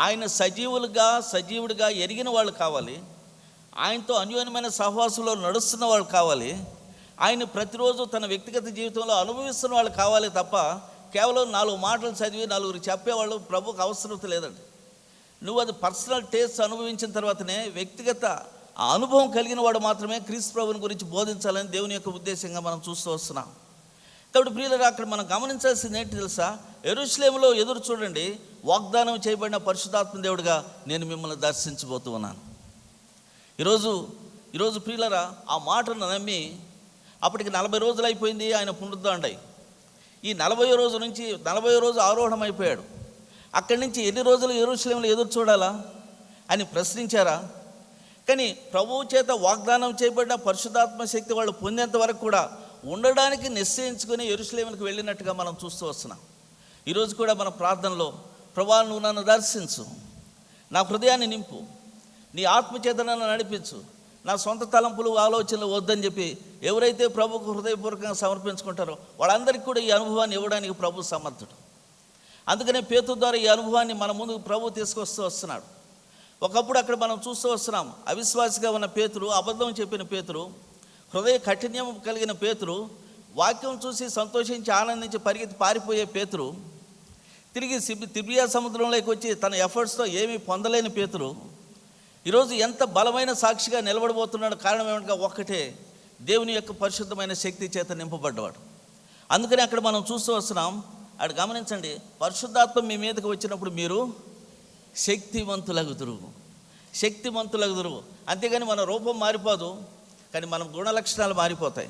ఆయన సజీవుడిగా ఎరిగిన వాళ్ళు కావాలి, ఆయనతో అన్యోన్యమైన సహవాసంలో నడుస్తున్న వాళ్ళు కావాలి, ఆయన ప్రతిరోజు తన వ్యక్తిగత జీవితంలో అనుభవిస్తున్న వాళ్ళు కావాలి తప్ప కేవలం 4 మాటలు చదివి 4 చెప్పేవాళ్ళు ప్రభుకు అవసరం లేదండి. నువ్వు అది పర్సనల్ టేస్ట్ అనుభవించిన తర్వాతనే, వ్యక్తిగత ఆ అనుభవం కలిగిన వాడు మాత్రమే క్రీస్తు ప్రభుని గురించి బోధించాలని దేవుని యొక్క ఉద్దేశంగా మనం చూస్తూ వస్తున్నాం. కాబట్టి ప్రియులారా, అక్కడ మనం గమనించాల్సింది ఏంటి తెలుసా? యెరూషలేములో ఎదురు చూడండి, వాగ్దానం చేయబడిన పరిశుద్ధాత్మ దేవుడిగా నేను మిమ్మల్ని దర్శించబోతూ ఉన్నాను. ఈరోజు ప్రియులారా, ఆ మాటను నమ్మి అప్పటికి 40 రోజులు అయిపోయింది ఆయన పునరుద్ధరణై. ఈ 40వ రోజు నుంచి 40వ రోజు ఆరోహణం అయిపోయాడు. అక్కడి నుంచి ఎన్ని రోజులు యెరూషలేములో ఎదురు చూడాలా అని ప్రశ్నించారా? కానీ ప్రభువు చేత వాగ్దానం చేయబడిన పరిశుద్ధాత్మ శక్తి వాళ్ళు పొందేంత వరకు కూడా ఉండడానికి నిశ్చయించుకొని యెరూషలేములకు వెళ్ళినట్టుగా మనం చూస్తూ వస్తున్నాం. ఈరోజు కూడా మన ప్రార్థనలో, ప్రభువా నువ్వు నన్ను దర్శించు, నా హృదయాన్ని నింపు, నీ ఆత్మచేత నన్ను నడిపించు, నా సొంత తలంపులు ఆలోచనలు వద్దని చెప్పి ఎవరైతే ప్రభుకు హృదయపూర్వకంగా సమర్పించుకుంటారో వాళ్ళందరికీ కూడా ఈ అనుభవాన్ని ఇవ్వడానికి ప్రభు సమర్థుడు. అందుకనే పేతురు ద్వారా ఈ అనుభవాన్ని మన ముందుకు ప్రభు తీసుకొస్తూ వస్తున్నాడు. ఒకప్పుడు అక్కడ మనం చూస్తూ వస్తున్నాం, అవిశ్వాసిగా ఉన్న పేతురు, అబద్ధం చెప్పిన పేతురు, హృదయ కఠిన్యం కలిగిన పేతురు, వాక్యం చూసి సంతోషించి ఆనందించి పరిగెత్తి పారిపోయే పేతురు, తిరిగి తిబిరియా సముద్రంలోకి వచ్చి తన ఎఫర్ట్స్తో ఏమీ పొందలేని పేతురు ఈరోజు ఎంత బలమైన సాక్షిగా నిలబడబోతున్నాడు. కారణం ఏమంటే ఒక్కటే, దేవుని యొక్క పరిశుద్ధమైన శక్తి చేత నింపబడ్డవాడు. అందుకని అక్కడ మనం చూస్తూ వస్తున్నాం. అక్కడ గమనించండి, పరిశుద్ధాత్మ మీ మీదకి వచ్చినప్పుడు మీరు శక్తివంతులగుదురు. అంతేగాని మన రూపం మారిపోదు, కానీ మన గుణలక్షణాలు మారిపోతాయి,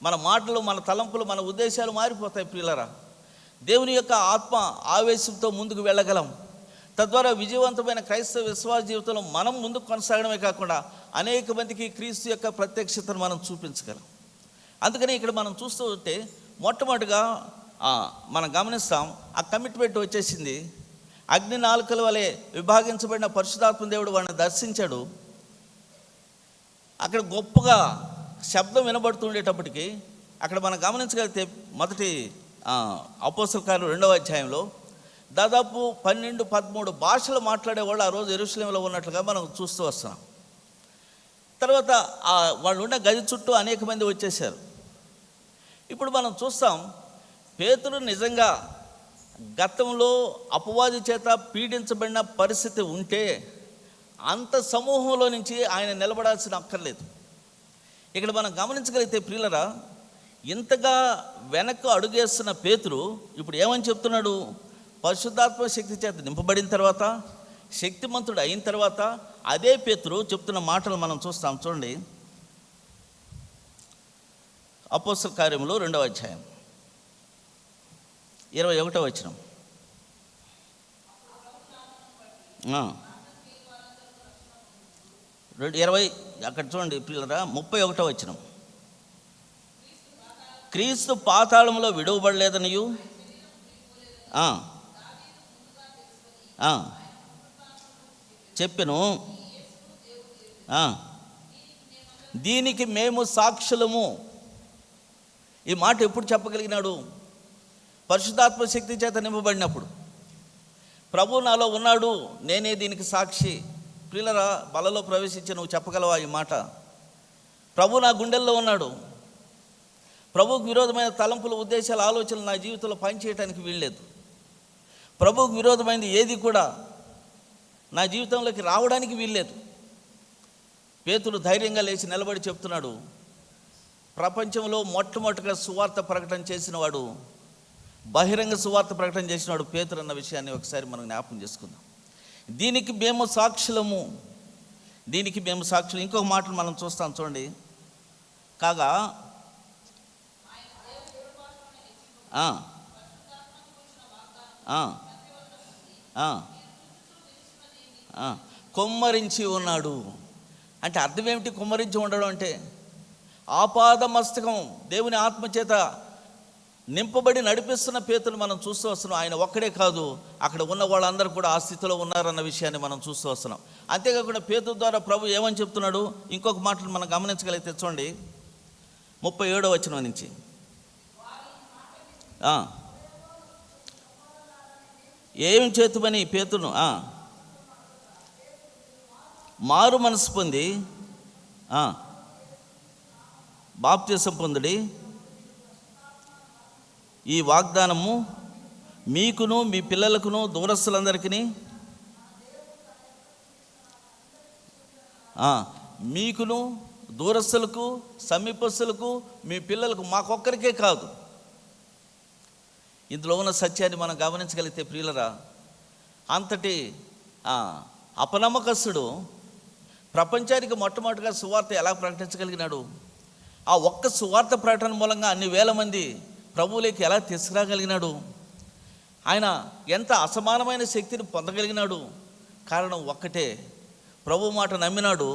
మన మాటలు, మన తలంపులు, మన ఉద్దేశాలు మారిపోతాయి. ప్రియులరా, దేవుని యొక్క ఆత్మ ఆవేశంతో ముందుకు వెళ్ళగలం. తద్వారా విజయవంతమైన క్రైస్తవ విశ్వాస జీవితంలో మనం ముందుకు కొనసాగడమే కాకుండా అనేక మందికి క్రీస్తు యొక్క ప్రత్యక్షతను మనం చూపించగలం. అందుకని ఇక్కడ మనం చూస్తూ ఉంటే మొట్టమొదటిగా మనం గమనిస్తాం, ఆ కమిట్మెంట్ వచ్చేసింది. అగ్ని నాలుకల వలె విభాగించబడిన పరిశుద్ధాత్మ దేవుడు వాడిని దర్శించాడు. అక్కడ గొప్పగా శబ్దం వినబడుతుండేటప్పటికి అక్కడ మనం గమనించగలిగితే మొదటి అపోస్తల కార్యం 2వ అధ్యాయంలో దాదాపు 12-13 భాషలు మాట్లాడేవాళ్ళు ఆ రోజు యెరూషలేములో ఉన్నట్లుగా మనం చూస్తూ వస్తున్నాం. తర్వాత వాళ్ళు ఉన్న గది చుట్టూ అనేక మంది వచ్చేసారు. ఇప్పుడు మనం చూస్తాం, పేతురు నిజంగా గతంలో అపవాది చేత పీడించబడిన పరిస్థితి ఉంటే అంత సమూహంలో నుంచి ఆయన నిలబడాల్సిన అక్కర్లేదు. ఇక్కడ మనం గమనించగలిగితే ప్రియులరా, ఇంతగా వెనక్కు అడుగేస్తున్న పేతురు ఇప్పుడు ఏమని చెప్తున్నాడు? పరిశుద్ధాత్మ శక్తి చేత నింపబడిన తర్వాత, శక్తిమంతుడు అయిన తర్వాత అదే పేతురు చెప్తున్న మాటలు మనం చూస్తాం. చూడండి, అపోస్తల కార్యములు 2వ అధ్యాయం 21వ వచనం. అక్కడ చూడండి పిల్లరా, 31వ వచనం. క్రీస్తు పాతాళంలో విడువబడలేదనియు చెప్పెను, దీనికి మేము సాక్షులము. ఈ మాట ఎప్పుడు చెప్పగలిగినాడు? పరిశుద్ధాత్మ శక్తి చేత నింపబడినప్పుడు. ప్రభు నాలో ఉన్నాడు, నేనే దీనికి సాక్షి. ప్రియులరా, బలలో ప్రవేశించి నువ్వు చెప్పగలవా ఈ మాట? ప్రభు నా గుండెల్లో ఉన్నాడు. ప్రభువుకు విరోధమైన తలంపులు, ఉద్దేశాలు, ఆలోచనలు నా జీవితంలో పనిచేయడానికి వీల్లేదు. ప్రభువుకు విరోధమైనది ఏది కూడా నా జీవితంలోకి రావడానికి వీల్లేదు. పేతురు ధైర్యంగా లేచి నిలబడి చెప్తున్నాడు, ప్రపంచంలో మొట్టమొదటిగా సువార్త ప్రకటన చేసినవాడు, బహిరంగ సువార్త ప్రకటన చేసినవాడు పేతురు అన్న విషయాన్ని ఒకసారి మనం జ్ఞాపకం చేసుకుందాం. దీనికి మేము సాక్షులము, దీనికి మేము సాక్షులు. ఇంకొక మాటలు మనం చూస్తాం చూడండి. కాగా కొమ్మరించి ఉన్నాడు అంటే అర్థం ఏమిటి? కొమ్మరించి ఉండడం అంటే ఆపాద మస్తకం దేవుని ఆత్మచేత నింపబడి నడిపిస్తున్న పేతులు మనం చూస్తూ వస్తున్నాం. ఆయన ఒక్కడే కాదు, అక్కడ ఉన్న వాళ్ళందరూ కూడా ఆ స్థితిలో ఉన్నారన్న విషయాన్ని మనం చూస్తూ వస్తున్నాం. అంతేకాకుండా పేతురు ద్వారా ప్రభు ఏమని చెప్తున్నాడు? ఇంకొక మాటలు మనం గమనించగలిగితే చూడండి, 37వ వచనం నుంచి. ఏం చేతుమని పేతురును మారు మనసు పొంది బాప్తిసం పొందుడి, ఈ వాగ్దానము మీకును మీ పిల్లలకును దూరస్తులందరికీ, మీకును దూరస్తులకు సమీపస్తులకు మీ పిల్లలకు, మాకొక్కరికే కాదు. ఇందులో ఉన్న సత్యాన్ని మనం గమనించగలిగితే ప్రియులరా, అంతటి అపనమ్మకస్తుడు ప్రపంచానికి మొట్టమొదటిగా సువార్త ఎలా ప్రకటించగలిగినాడు? ఆ ఒక్క సువార్త ప్రకటన మూలంగా అన్ని వేల మంది ప్రభువులోకి ఎలా తీసుకురాగలిగినాడు? ఆయన ఎంత అసమానమైన శక్తిని పొందగలిగినాడు? కారణం ఒక్కటే, ప్రభు మాట నమ్మినాడు,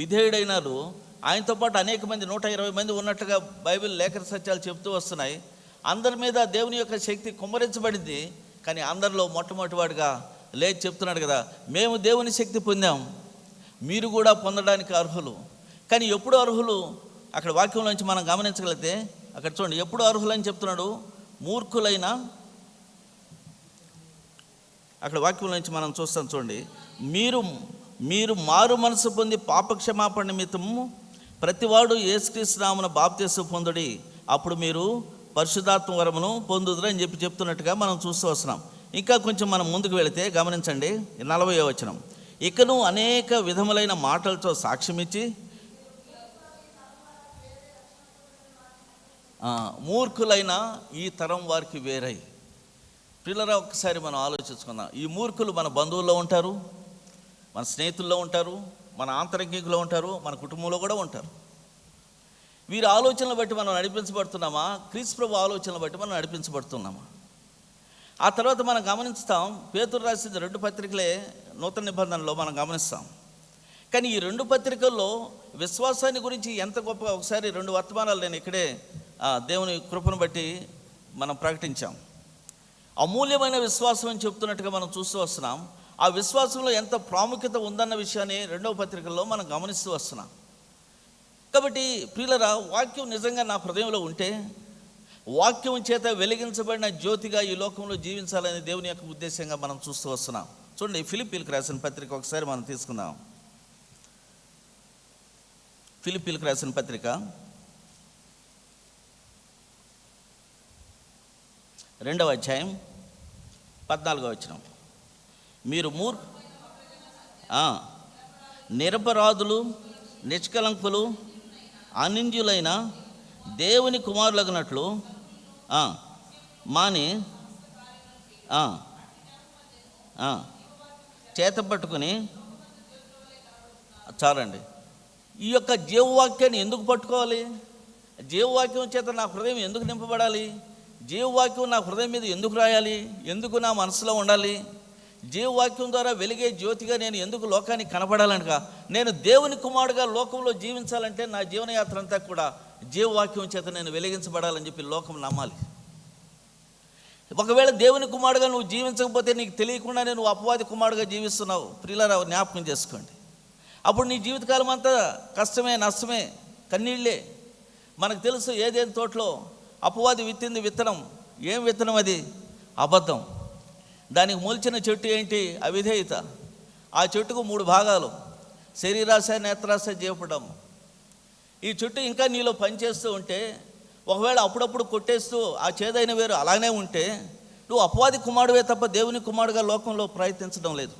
విధేయుడైనాడు. ఆయనతో పాటు అనేక మంది 120 మంది ఉన్నట్టుగా బైబిల్ లేఖన సత్యాలు చెప్తూ వస్తున్నాయి. అందరి మీద దేవుని యొక్క శక్తి కుమ్మరించబడింది. కానీ అందరిలో మొట్టమొదటివాడిగా లేచి చెప్తున్నాడు కదా, మేము దేవుని శక్తి పొందాం, మీరు కూడా పొందడానికి అర్హులు. కానీ ఎప్పుడు అర్హులు? అక్కడ వాక్యంలోంచి మనం గమనించగలిగితే అక్కడ చూడండి, ఎప్పుడు అర్హులు అని చెప్తున్నాడు? మూర్ఖులైన, అక్కడ వాక్యంలోంచి మనం చూస్తాం చూడండి, మీరు మారు మనసు పొంది పాపక్షమాపణ నిమిత్తము ప్రతివాడు యేసుక్రీస్తు నామమున బాప్తిసం పొందుడి, అప్పుడు మీరు పరిశుద్ధాత్మ వరమును పొందుదురు అని చెప్తున్నట్టుగా మనం చూస్తూ వస్తున్నాం. ఇంకా కొంచెం మనం ముందుకు వెళితే గమనించండి, 40వ వచనం. ఇకను అనేక విధములైన మాటలతో సాక్ష్యమిచ్చి మూర్ఖులైన ఈ తరం వారికి వేరై. పిల్లరా, ఒక్కసారి మనం ఆలోచించుకుందాం. ఈ మూర్ఖులు మన బంధువుల్లో ఉంటారు, మన స్నేహితుల్లో ఉంటారు, మన ఆంతరంగికులో ఉంటారు, మన కుటుంబంలో కూడా ఉంటారు. వీరి ఆలోచనలు బట్టి మనం నడిపించబడుతున్నామా? క్రీస్తు ప్రభు ఆలోచనలు బట్టి మనం నడిపించబడుతున్నామా? ఆ తర్వాత మనం గమనిస్తాం, పేతురు రాసిన 2 పత్రికలే నూతన నిబంధనలో మనం గమనిస్తాం. కానీ ఈ 2 పత్రికల్లో విశ్వాసాన్ని గురించి ఎంత గొప్ప, ఒకసారి 2 వర్తమానాలు నేను ఇక్కడే దేవుని కృపను బట్టి మనం ప్రకటించాం. అమూల్యమైన విశ్వాసం అని చెప్తున్నట్టుగా మనం చూస్తూ వస్తున్నాం. ఆ విశ్వాసంలో ఎంత ప్రాముఖ్యత ఉందన్న విషయాన్ని 2వ పత్రికల్లో మనం గమనిస్తూ వస్తున్నాం. కాబట్టి ప్రియులరా, వాక్యం నిజంగా నా హృదయంలో ఉంటే వాక్యం చేత వెలిగించబడిన జ్యోతిగా ఈ లోకంలో జీవించాలని దేవుని యొక్క ఉద్దేశంగా మనం చూస్తూ వస్తున్నాం. చూడండి, ఫిలిప్పీలకు రాసిన పత్రిక ఒకసారి మనం తీసుకుందాం. ఫిలిప్పీలకు రాసిన పత్రిక 2వ అధ్యాయం 14వ వచనం. మీరు నిరపరాధులు, నిష్కలంకులు, అనింద్యులైన దేవుని కుమారులగినట్లు మాని చేత పట్టుకుని, చాలండి, ఈ యొక్క జీవవాక్యాన్ని ఎందుకు పట్టుకోవాలి? జీవవాక్యం చేత నా హృదయం ఎందుకు నింపబడాలి? జీవవాక్యం నా హృదయం మీద ఎందుకు రాయాలి? ఎందుకు నా మనసులో ఉండాలి? జీవవాక్యం ద్వారా వెలిగే జ్యోతిగా నేను ఎందుకు లోకానికి కనపడాలనగా, నేను దేవుని కుమారుడుగా లోకంలో జీవించాలంటే నా జీవనయాత్ర అంతా కూడా జీవవాక్యం చేత నేను వెలిగించబడాలని చెప్పి లోకం నమ్మాలి. ఒకవేళ దేవుని కుమారుడుగా నువ్వు జీవించకపోతే నీకు తెలియకుండా నువ్వు అపవాది కుమారుడుగా జీవిస్తున్నావు. ప్రియులారా, జ్ఞాపకం చేసుకోండి. అప్పుడు నీ జీవితకాలం అంతా కష్టమే, నష్టమే, కన్నీళ్ళే. మనకు తెలుసు, ఏదేని తోటలో అపవాది విత్తింది విత్తనం. ఏం విత్తనం అది? అబద్ధం. దానికి మొలిచిన చెట్టు ఏంటి? అవిధేయత. ఆ చెట్టుకు 3 భాగాలు: శరీరాశ, నేత్రాశ, జీవపడము. ఈ చెట్టు ఇంకా నీలో పనిచేస్తూ ఉంటే, ఒకవేళ అప్పుడప్పుడు కొట్టేస్తూ ఆ చేదైన వేరు అలానే ఉంటే, నువ్వు అపవాది కుమారుడువే తప్ప దేవుని కుమారుడుగా లోకంలో ప్రయత్నించడం లేదు.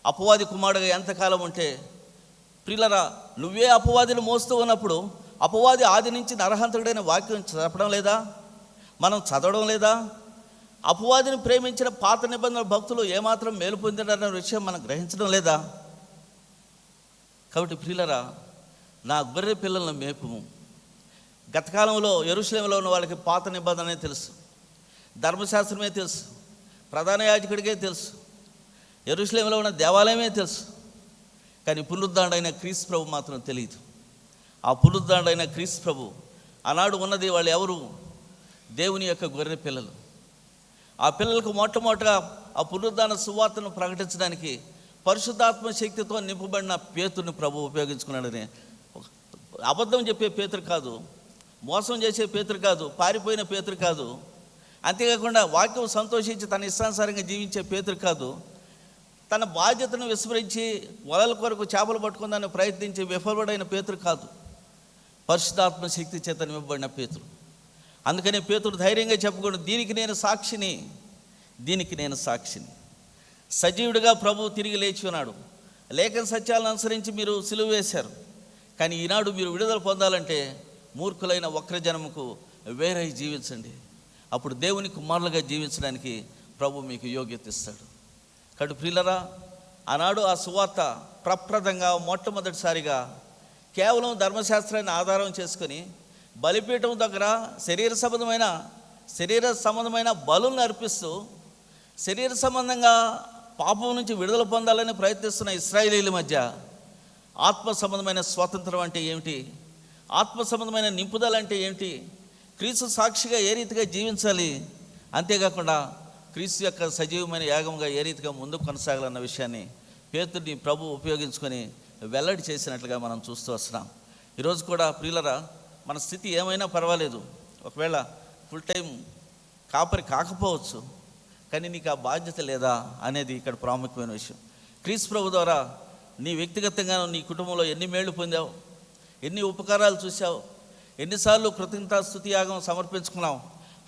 అపవాది కుమారుడుగా ఎంతకాలం ఉంటే, ప్రియులరా, నువ్వే అపవాదిని మోస్తూ ఉన్నప్పుడు అపవాది ఆది నుంచి నరహంతకుడైన వాక్యం చెప్పడం లేదా? మనం చదవడం లేదా? అపవాదిని ప్రేమించిన పాత నిబంధన భక్తులు ఏమాత్రం మేలు పొందారన్న విషయం మనం గ్రహించడం లేదా? కాబట్టి ప్రియులరా, నా గొర్రె పిల్లలను మేపుము. గతకాలంలో యెరూషలేములో ఉన్న వాళ్ళకి పాత నిబంధనే తెలుసు, ధర్మశాస్త్రమే తెలుసు, ప్రధాన యాజకుడికే తెలుసు, యెరూషలేములో ఉన్న దేవాలయమే తెలుసు. కానీ పునరుద్ధరణుడైన క్రీస్తు ప్రభు మాత్రం తెలియదు. ఆ పునరుద్ధరణుడైన క్రీస్తు ప్రభు ఆనాడు ఉన్నది వాళ్ళు ఎవరు? దేవుని యొక్క గొర్రె పిల్లలు. ఆ పిల్లలకు మొట్టమొదటిగా ఆ పునరుద్ధరణ సువార్తను ప్రకటించడానికి పరిశుద్ధాత్మ శక్తితో నింపబడిన పేతురుని ప్రభు ఉపయోగించుకున్నాడని. అబద్ధం చెప్పే పేతురు కాదు, మోసం చేసే పేతురు కాదు, పారిపోయిన పేతురు కాదు, అంతేకాకుండా వాక్యం సంతోషించి తన ఇష్టానుసారంగా జీవించే పేతురు కాదు, తన బాధ్యతను విస్మరించి వలల కొరకు చేపలు పట్టుకుందాన్ని ప్రయత్నించి విఫలపడైన పేతురు కాదు, పరిశుద్ధాత్మ శక్తి చేత నింపబడిన పేతురు. అందుకనే పేతురు ధైర్యంగా చెప్పుకోండి, దీనికి నేను సాక్షిని, దీనికి నేను సాక్షిని. సజీవుడిగా ప్రభు తిరిగి లేచి ఉన్నాడు. లేఖన సత్యాలను అనుసరించి మీరు సిలువ వేశారు. కానీ ఈనాడు మీరు విడుదల పొందాలంటే మూర్ఖులైన వక్రజనముకు వేరై జీవించండి. అప్పుడు దేవుని కుమారులుగా జీవించడానికి ప్రభు మీకు యోగ్యత ఇస్తాడు. కాబట్టి ప్రియులరా, ఆనాడు ఆ సువార్త ప్రప్రదంగా మొట్టమొదటిసారిగా కేవలం ధర్మశాస్త్రాన్ని ఆధారం చేసుకొని బలిపీఠం దగ్గర శరీర సంబంధమైన బలులను అర్పిస్తూ శరీర సంబంధంగా పాపం నుంచి విడుదల పొందాలని ప్రయత్నిస్తున్న ఇశ్రాయేలీల మధ్య ఆత్మ సంబంధమైన స్వాతంత్రం అంటే ఏమిటి, ఆత్మ సంబంధమైన నింపుదల అంటే ఏమిటి, క్రీస్తు సాక్షిగా ఏ రీతిగా జీవించాలి, అంతేకాకుండా క్రీస్తు యొక్క సజీవమైన యాగంగా ఏ రీతిగా ముందుకు కొనసాగాలన్న విషయాన్ని పేతుడిని ప్రభు ఉపయోగించుకొని వెల్లడి చేసినట్లుగా మనం చూస్తూ వస్తున్నాం. ఈరోజు కూడా ప్రియులరా, మన స్థితి ఏమైనా పర్వాలేదు, ఒకవేళ ఫుల్ టైం కాపరి కాకపోవచ్చు, కానీ నీకు ఆ బాధ్యత లేదా అనేది ఇక్కడ ప్రాముఖ్యమైన విషయం. క్రీస్తు ప్రభు ద్వారా నీ వ్యక్తిగతంగా నీ కుటుంబంలో ఎన్ని మేళ్లు పొందావు, ఎన్ని ఉపకారాలు చూసావు, ఎన్నిసార్లు కృతజ్ఞతాస్తుతి యాగం సమర్పించుకున్నావు.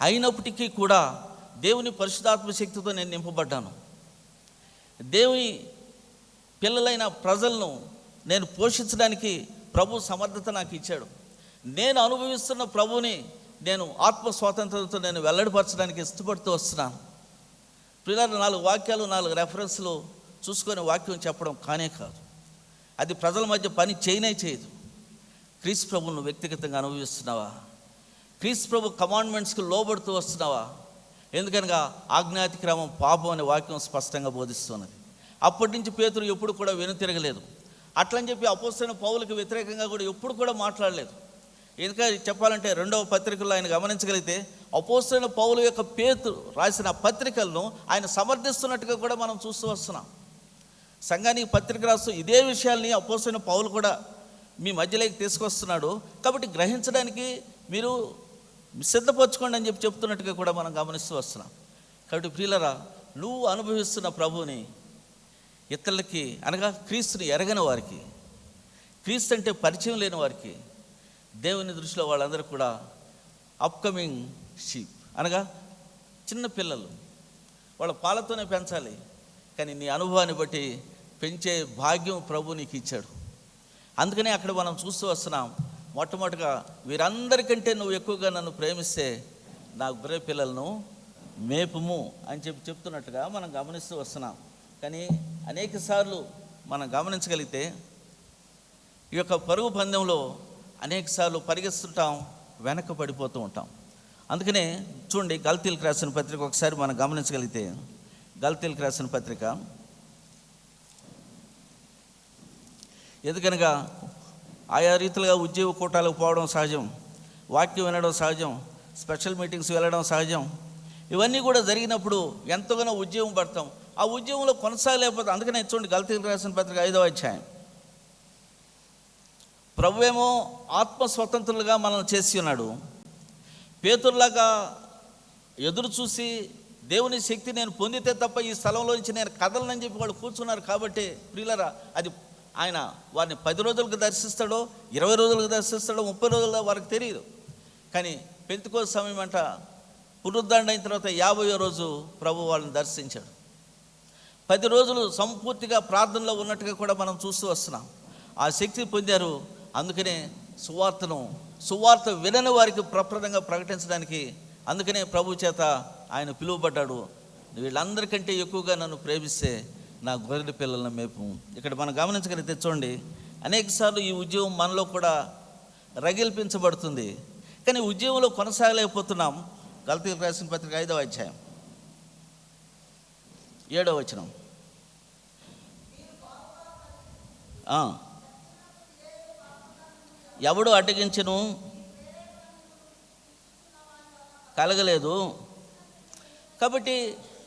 అయినప్పటికీ కూడా దేవుని పరిశుద్ధాత్మ శక్తితో నేను నింపబడ్డాను. దేవుని పిల్లలైన ప్రజలను నేను పోషించడానికి ప్రభు సమర్థత నాకు ఇచ్చాడు. నేను అనుభవిస్తున్న ప్రభుని నేను ఆత్మ స్వాతంత్రంతో నేను వెల్లడిపరచడానికి ఇష్టపడుతూ వస్తున్నాను. పిల్లలు 4 వాక్యాలు 4 రెఫరెన్స్లు చూసుకొని వాక్యం చెప్పడం కానే కాదు, అది ప్రజల మధ్య పని చేయదు. క్రీస్తు ప్రభువును వ్యక్తిగతంగా అనుభవిస్తున్నావా? క్రీస్తు ప్రభు కమాండ్మెంట్స్కి లోబడుతూ వస్తున్నావా? ఎందుకనగా ఆజ్ఞాతిక్రమం పాపం అనే వాక్యం స్పష్టంగా బోధిస్తున్నది. అప్పటి నుంచి పేతురు ఎప్పుడు కూడా వెనుతిరగలేదు. అట్లని చెప్పి అపోస్తలుడైన పౌలుకి వ్యతిరేకంగా కూడా ఎప్పుడు కూడా మాట్లాడలేదు. ఎందుకంటే చెప్పాలంటే 2వ పత్రికల్లో ఆయన గమనించగలిగితే అపోస్తలుడైన పౌలు యొక్క పేతురు రాసిన పత్రికలను ఆయన సమర్థిస్తున్నట్టుగా కూడా మనం చూస్తూ వస్తున్నాం. సంఘానికి పత్రిక రాస్తూ ఇదే విషయాల్ని అపోస్తలుడైన పౌలు కూడా మీ మధ్యలోకి తీసుకొస్తున్నాడు, కాబట్టి గ్రహించడానికి మీరు సిద్ధపరచుకోండి అని చెప్తున్నట్టుగా కూడా మనం గమనిస్తూ వస్తున్నాం. కాబట్టి ప్రియులరా, నువ్వు అనుభవిస్తున్న ప్రభువుని ఇతరులకి, అనగా క్రీస్తుని ఎరగని వారికి, క్రీస్తు అంటే పరిచయం లేని వారికి, దేవుని దృష్టిలో వాళ్ళందరూ కూడా అప్కమింగ్ షీప్, అనగా చిన్న పిల్లలు. వాళ్ళ పాలతోనే పెంచాలి, కానీ నీ అనుభవాన్ని బట్టి పెంచే భాగ్యం ప్రభు నీకు ఇచ్చాడు. అందుకనే అక్కడ మనం చూస్తూ వస్తున్నాం, మొట్టమొదటిగా వీరందరికంటే నువ్వు ఎక్కువగా నన్ను ప్రేమిస్తే నా గొర్రె పిల్లలను మేపుము అని చెప్తున్నట్టుగా మనం గమనిస్తూ వస్తున్నాం. కానీ అనేక సార్లు మనం గమనించగలిగితే ఈ యొక్క పరుగు పందెంలో అనేక సార్లు పరిగెత్తుంటాం, వెనక పడిపోతూ ఉంటాం. అందుకనే చూడండి, గల్తీలకు రాసిన పత్రిక ఒకసారి మనం గమనించగలిగితే, గల్తీలకు రాసిన పత్రిక, ఎందుకనగా ఆయా రీతిలుగా ఉద్యోగ కూటాలకు పోవడం సహజం, వాక్యం వినడం సహజం, స్పెషల్ మీటింగ్స్ వెళ్ళడం సహజం. ఇవన్నీ కూడా జరిగినప్పుడు ఎంతగానో ఉద్యోగం పడతాం, ఆ ఉద్యోగంలో కొనసాగలేకపోతాం. అందుకనే చూడండి, గల్తీలకు రాసిన పత్రిక 5వ అధ్యాయం, ప్రభువేమో ఆత్మ స్వతంత్రులుగా మనల్ని చేసి ఉన్నాడు. పేతురులాగా ఎదురు చూసి దేవుని శక్తి నేను పొందితే తప్ప ఈ స్థలంలో నుంచి నేను కదలనని చెప్పి వాళ్ళు కూర్చున్నారు. కాబట్టి ప్రియులరా, అది ఆయన వారిని 10 రోజులకు దర్శిస్తాడో, 20 రోజులకు దర్శిస్తాడో, 30 రోజుల్లో వారికి తెలియదు. కానీ పెంతెకోస్తు సమయం అంట పునరుద్ధరణ అయిన తర్వాత 50వ రోజు ప్రభు వాళ్ళని దర్శించాడు. 10 రోజులు సంపూర్తిగా ప్రార్థనలో ఉన్నట్టుగా కూడా మనం చూస్తూ వస్తున్నాం. ఆ శక్తి పొందారు. అందుకనే సువార్త వినని వారికి ప్రప్రదంగా ప్రకటించడానికి, అందుకనే ప్రభు చేత ఆయన పిలువబడ్డాడు. వీళ్ళందరికంటే ఎక్కువగా నన్ను ప్రేమిస్తే నా గొర్రెల పిల్లలను మేపు. ఇక్కడ మనం గమనించగలిగితే చూడండి, అనేకసార్లు ఈ ఉద్యోగం మనలో కూడా రగిల్పించబడుతుంది, కానీ ఉద్యోగంలో కొనసాగలేకపోతున్నాం. గల్తీలకు రాసిన పత్రిక 5వ అధ్యాయం 7వ వచనం, ఎవడు అడ్డగించను కలగలేదు. కాబట్టి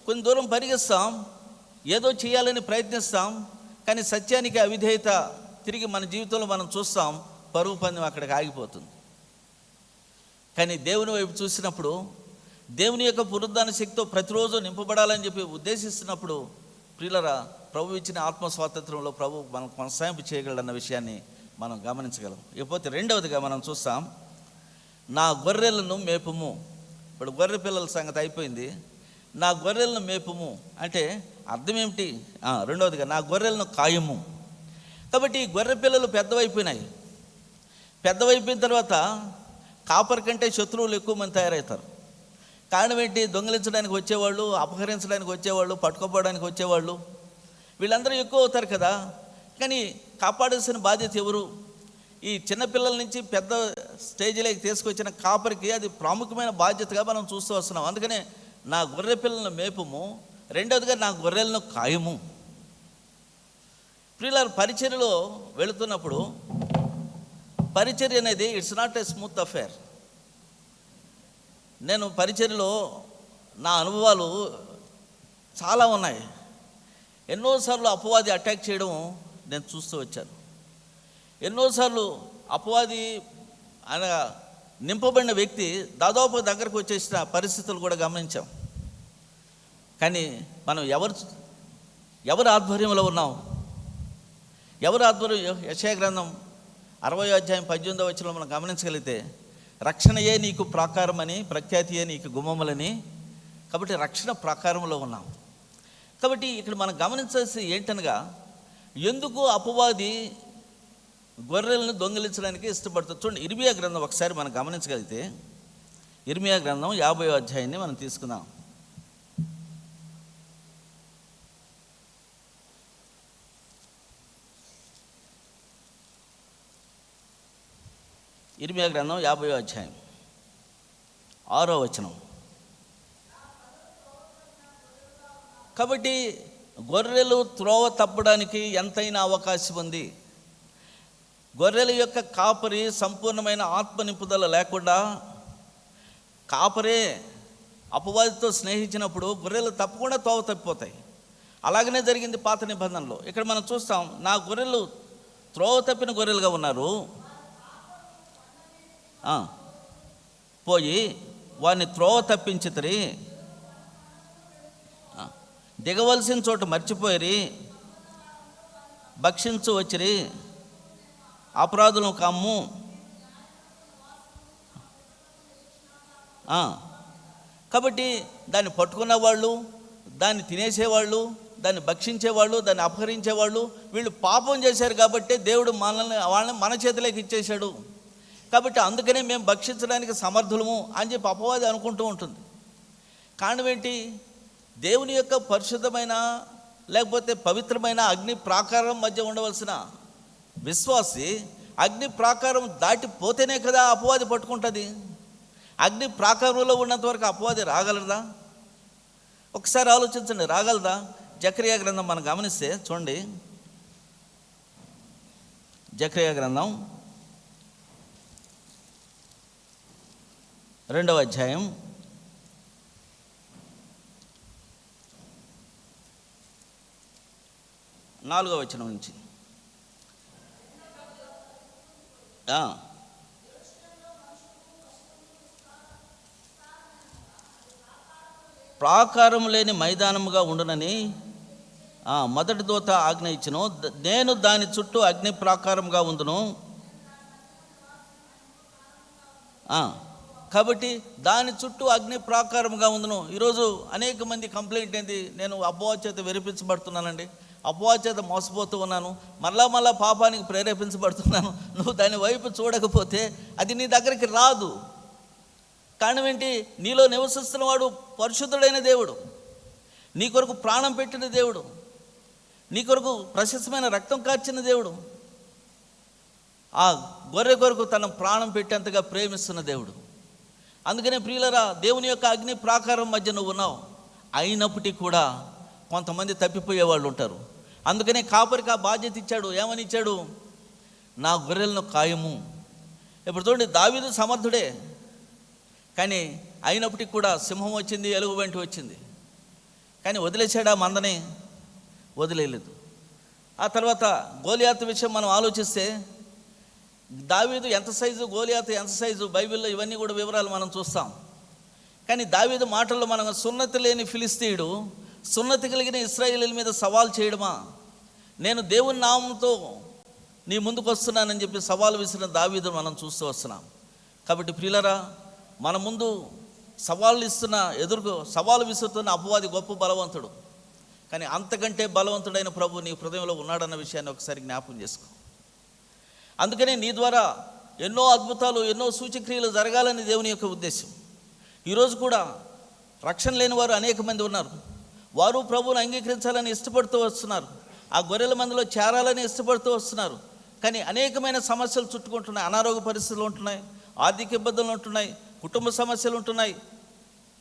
కొంచెం దూరం పరిగెస్తాం, ఏదో చేయాలని ప్రయత్నిస్తాం, కానీ సత్యానికి అవిధేయత తిరిగి మన జీవితంలో మనం చూస్తాం, పరుగు పందెం అక్కడికి ఆగిపోతుంది. కానీ దేవుని వైపు చూసినప్పుడు, దేవుని యొక్క పునరుద్ధాన శక్తితో ప్రతిరోజు నింపబడాలని చెప్పి ఉద్దేశిస్తున్నప్పుడు, ప్రియులరా, ప్రభు ఇచ్చిన ఆత్మ స్వాతంత్రంలో ప్రభు మనం కొనసాగింపు చేయగలడన్న విషయాన్ని మనం గమనించగలం. ఇకపోతే రెండవదిగా మనం చూస్తాం, నా గొర్రెలను మేపుము. ఇప్పుడు గొర్రె పిల్లల సంగతి అయిపోయింది. నా గొర్రెలను మేపుము అంటే అర్థం ఏమిటి? రెండవదిగా నా గొర్రెలను కాయము. కాబట్టి ఈ గొర్రె పిల్లలు పెద్దవైపోయినాయి. పెద్దవైపోయిన తర్వాత కాపరి కంటే శత్రువులు ఎక్కువ మంది తయారవుతారు. కారణం ఏంటి? దొంగిలించడానికి వచ్చేవాళ్ళు, అపహరించడానికి వచ్చేవాళ్ళు, పట్టుకోపోవడానికి వచ్చేవాళ్ళు, వీళ్ళందరూ ఎక్కువ అవుతారు కదా. కానీ కాపాడాల్సిన బాధ్యత ఎవరు? ఈ చిన్నపిల్లల నుంచి పెద్ద స్టేజ్లోకి తీసుకొచ్చిన కాపరికి అది ప్రాముఖ్యమైన బాధ్యతగా మనం చూస్తూ వస్తున్నాం. అందుకనే నా గొర్రె పిల్లలను మేపుము, రెండవదిగా నా గొర్రెలను కాయము. ప్రియులారా, పరిచర్యలో వెళుతున్నప్పుడు పరిచర్య అనేది it's not a smooth affair. నేను పరిచర్యలో నా అనుభవాలు చాలా ఉన్నాయి. ఎన్నోసార్లు అపవాది అటాక్ చేయడం నేను చూస్తూ వచ్చాను. ఎన్నోసార్లు అపవాది అనగా నింపబడిన వ్యక్తి దాదాపు దగ్గరకు వచ్చేసిన పరిస్థితులు కూడా గమనించాం. కానీ మనం ఎవరి ఆధ్వర్యంలో ఉన్నాం? ఎవరి ఆధ్వర్యం? యెషయా గ్రంథం 60వ అధ్యాయం 18వ వచనంలో మనం గమనించగలిగితే, రక్షణయే నీకు ప్రాకారమని, ప్రఖ్యాతియే నీకు గుమ్మములని. కాబట్టి రక్షణ ప్రాకారంలో ఉన్నాం. కాబట్టి ఇక్కడ మనం గమనించాల్సి ఏంటనగా, ఎందుకు అపవాది గొర్రెలను దొంగిలించడానికి ఇష్టపడుతుంది? చూడండి, ఇర్మియా గ్రంథం ఒకసారి మనం గమనించగలిగితే, ఇర్మియా గ్రంథం 50వ అధ్యాయాన్ని మనం తీసుకుందాం. ఇర్మియా గ్రంథం 50వ అధ్యాయం 6వ వచనం. కాబట్టి గొర్రెలు త్రోవ తప్పడానికి ఎంతైనా అవకాశం ఉంది. గొర్రెల యొక్క కాపరి సంపూర్ణమైన ఆత్మ నింపుదల లేకుండా కాపరే అపవాదితో స్నేహించినప్పుడు గొర్రెలు తప్పకుండా త్రోవ తప్పిపోతాయి. అలాగనే జరిగింది పాత నిబంధనలో. ఇక్కడ మనం చూస్తాం, నా గొర్రెలు త్రోవ తప్పిన గొర్రెలుగా ఉన్నారు. పోయి వారిని త్రోవ తప్పించితిరి, దిగవలసిన చోట మర్చిపోయిరి, భక్షించు వచ్చిరి, అపరాధులను కమ్ము. కాబట్టి దాన్ని పట్టుకున్న వాళ్ళు, దాన్ని తినేసేవాళ్ళు, దాన్ని భక్షించేవాళ్ళు, దాన్ని అపహరించేవాళ్ళు వీళ్ళు పాపం చేశారు కాబట్టి దేవుడు వాళ్ళని మన చేతిలోకి ఇచ్చేశాడు. కాబట్టి అందుకనే మేము భక్షించడానికి సమర్థులము అని చెప్పి అపవాది అనుకుంటూ ఉంటుంది. కారణం ఏంటి? దేవుని యొక్క పరిశుద్ధమైన లేకపోతే పవిత్రమైన అగ్ని ప్రాకారం మధ్య ఉండవలసిన విశ్వాసి అగ్ని ప్రాకారం దాటిపోతేనే కదా అపవాది పట్టుకుంటుంది. అగ్ని ప్రాకారంలో ఉన్నంత వరకు అపవాది రాగలదా? ఒకసారి ఆలోచించండి, రాగలదా? జకరియా గ్రంథం మనం గమనిస్తే చూడండి, జకరియా గ్రంథం 2వ అధ్యాయం 4వ వచనం నుంచి. ప్రాకారం లేని మైదానముగా ఉండునని మొదటి దూత ఆజ్ఞ ఇచ్చును. నేను దాని చుట్టూ అగ్ని ప్రాకారంగా ఉందును. కాబట్టి దాని చుట్టూ అగ్ని ప్రాకారంగా ఉందును. ఈరోజు అనేక మంది కంప్లైంట్ ఏంటి? నేను అపవాది చేత వెరిపించబడుతున్నానండి, అపవాది చేత మోసపోతూ ఉన్నాను, మళ్ళా పాపానికి ప్రేరేపించబడుతున్నాను. నువ్వు దాని వైపు చూడకపోతే అది నీ దగ్గరికి రాదు. కారణం ఏంటి? నీలో నివసిస్తున్నవాడు పరిశుద్ధుడైన దేవుడు, నీ కొరకు ప్రాణం పెట్టిన దేవుడు, నీ కొరకు ప్రశస్తమైన రక్తం కార్చిన దేవుడు, ఆ గొర్రె కొరకు తన ప్రాణం పెట్టేంతగా ప్రేమిస్తున్న దేవుడు. అందుకనే ప్రియులరా, దేవుని యొక్క అగ్ని ప్రాకారం మధ్య నువ్వు ఉన్నావు. అయినప్పటికీ కూడా కొంతమంది తప్పిపోయే వాళ్ళు ఉంటారు. అందుకనే కాపరికి ఆ బాధ్యత ఇచ్చాడు. ఏమని ఇచ్చాడు? నా గొర్రెలను కాయము. ఇప్పుడు చూడండి, దావీదు సమర్థుడే, కానీ అయినప్పటికీ కూడా సింహం వచ్చింది, ఎలుగు వెంట వచ్చింది, కానీ వదిలేశాడు. ఆ మందని వదిలేయలేదు. ఆ తర్వాత గోలియాతు విషయం మనం ఆలోచిస్తే, దావీదు ఎంత సైజు, గోలియాతు ఎంత సైజు, బైబిల్లో ఇవన్నీ కూడా వివరాలు మనం చూస్తాం. కానీ దావీదు మాటల్లో మనం సున్నతి లేని ఫిలిస్తీయుడు సున్నతి కలిగిన ఇశ్రాయేలీయుల మీద సవాల్ చేయడమా, నేను దేవుని నామంతో నీ ముందుకు వస్తున్నానని చెప్పి సవాలు విసిరిన దావీదును మనం చూస్తూ వస్తున్నాం. కాబట్టి ప్రియులరా, మన ముందు సవాలు విసురుతున్న అపవాది గొప్ప బలవంతుడు, కానీ అంతకంటే బలవంతుడైన ప్రభు నీ హృదయంలో ఉన్నాడన్న విషయాన్ని ఒకసారి జ్ఞాపకం చేసుకో. అందుకనే నీ ద్వారా ఎన్నో అద్భుతాలు, ఎన్నో సూచక్రియలు జరగాలని దేవుని యొక్క ఉద్దేశం. ఈరోజు కూడా రక్షణ లేని వారు అనేక మంది ఉన్నారు. వారు ప్రభువును అంగీకరించాలని ఇష్టపడుతూ వస్తున్నారు, ఆ గొర్రెల మందిలో చేరాలని ఇష్టపడుతూ వస్తున్నారు. కానీ అనేకమైన సమస్యలు చుట్టుకుంటున్నాయి. అనారోగ్య పరిస్థితులు ఉంటున్నాయి, ఆర్థిక ఇబ్బందులు ఉంటున్నాయి, కుటుంబ సమస్యలు ఉంటున్నాయి.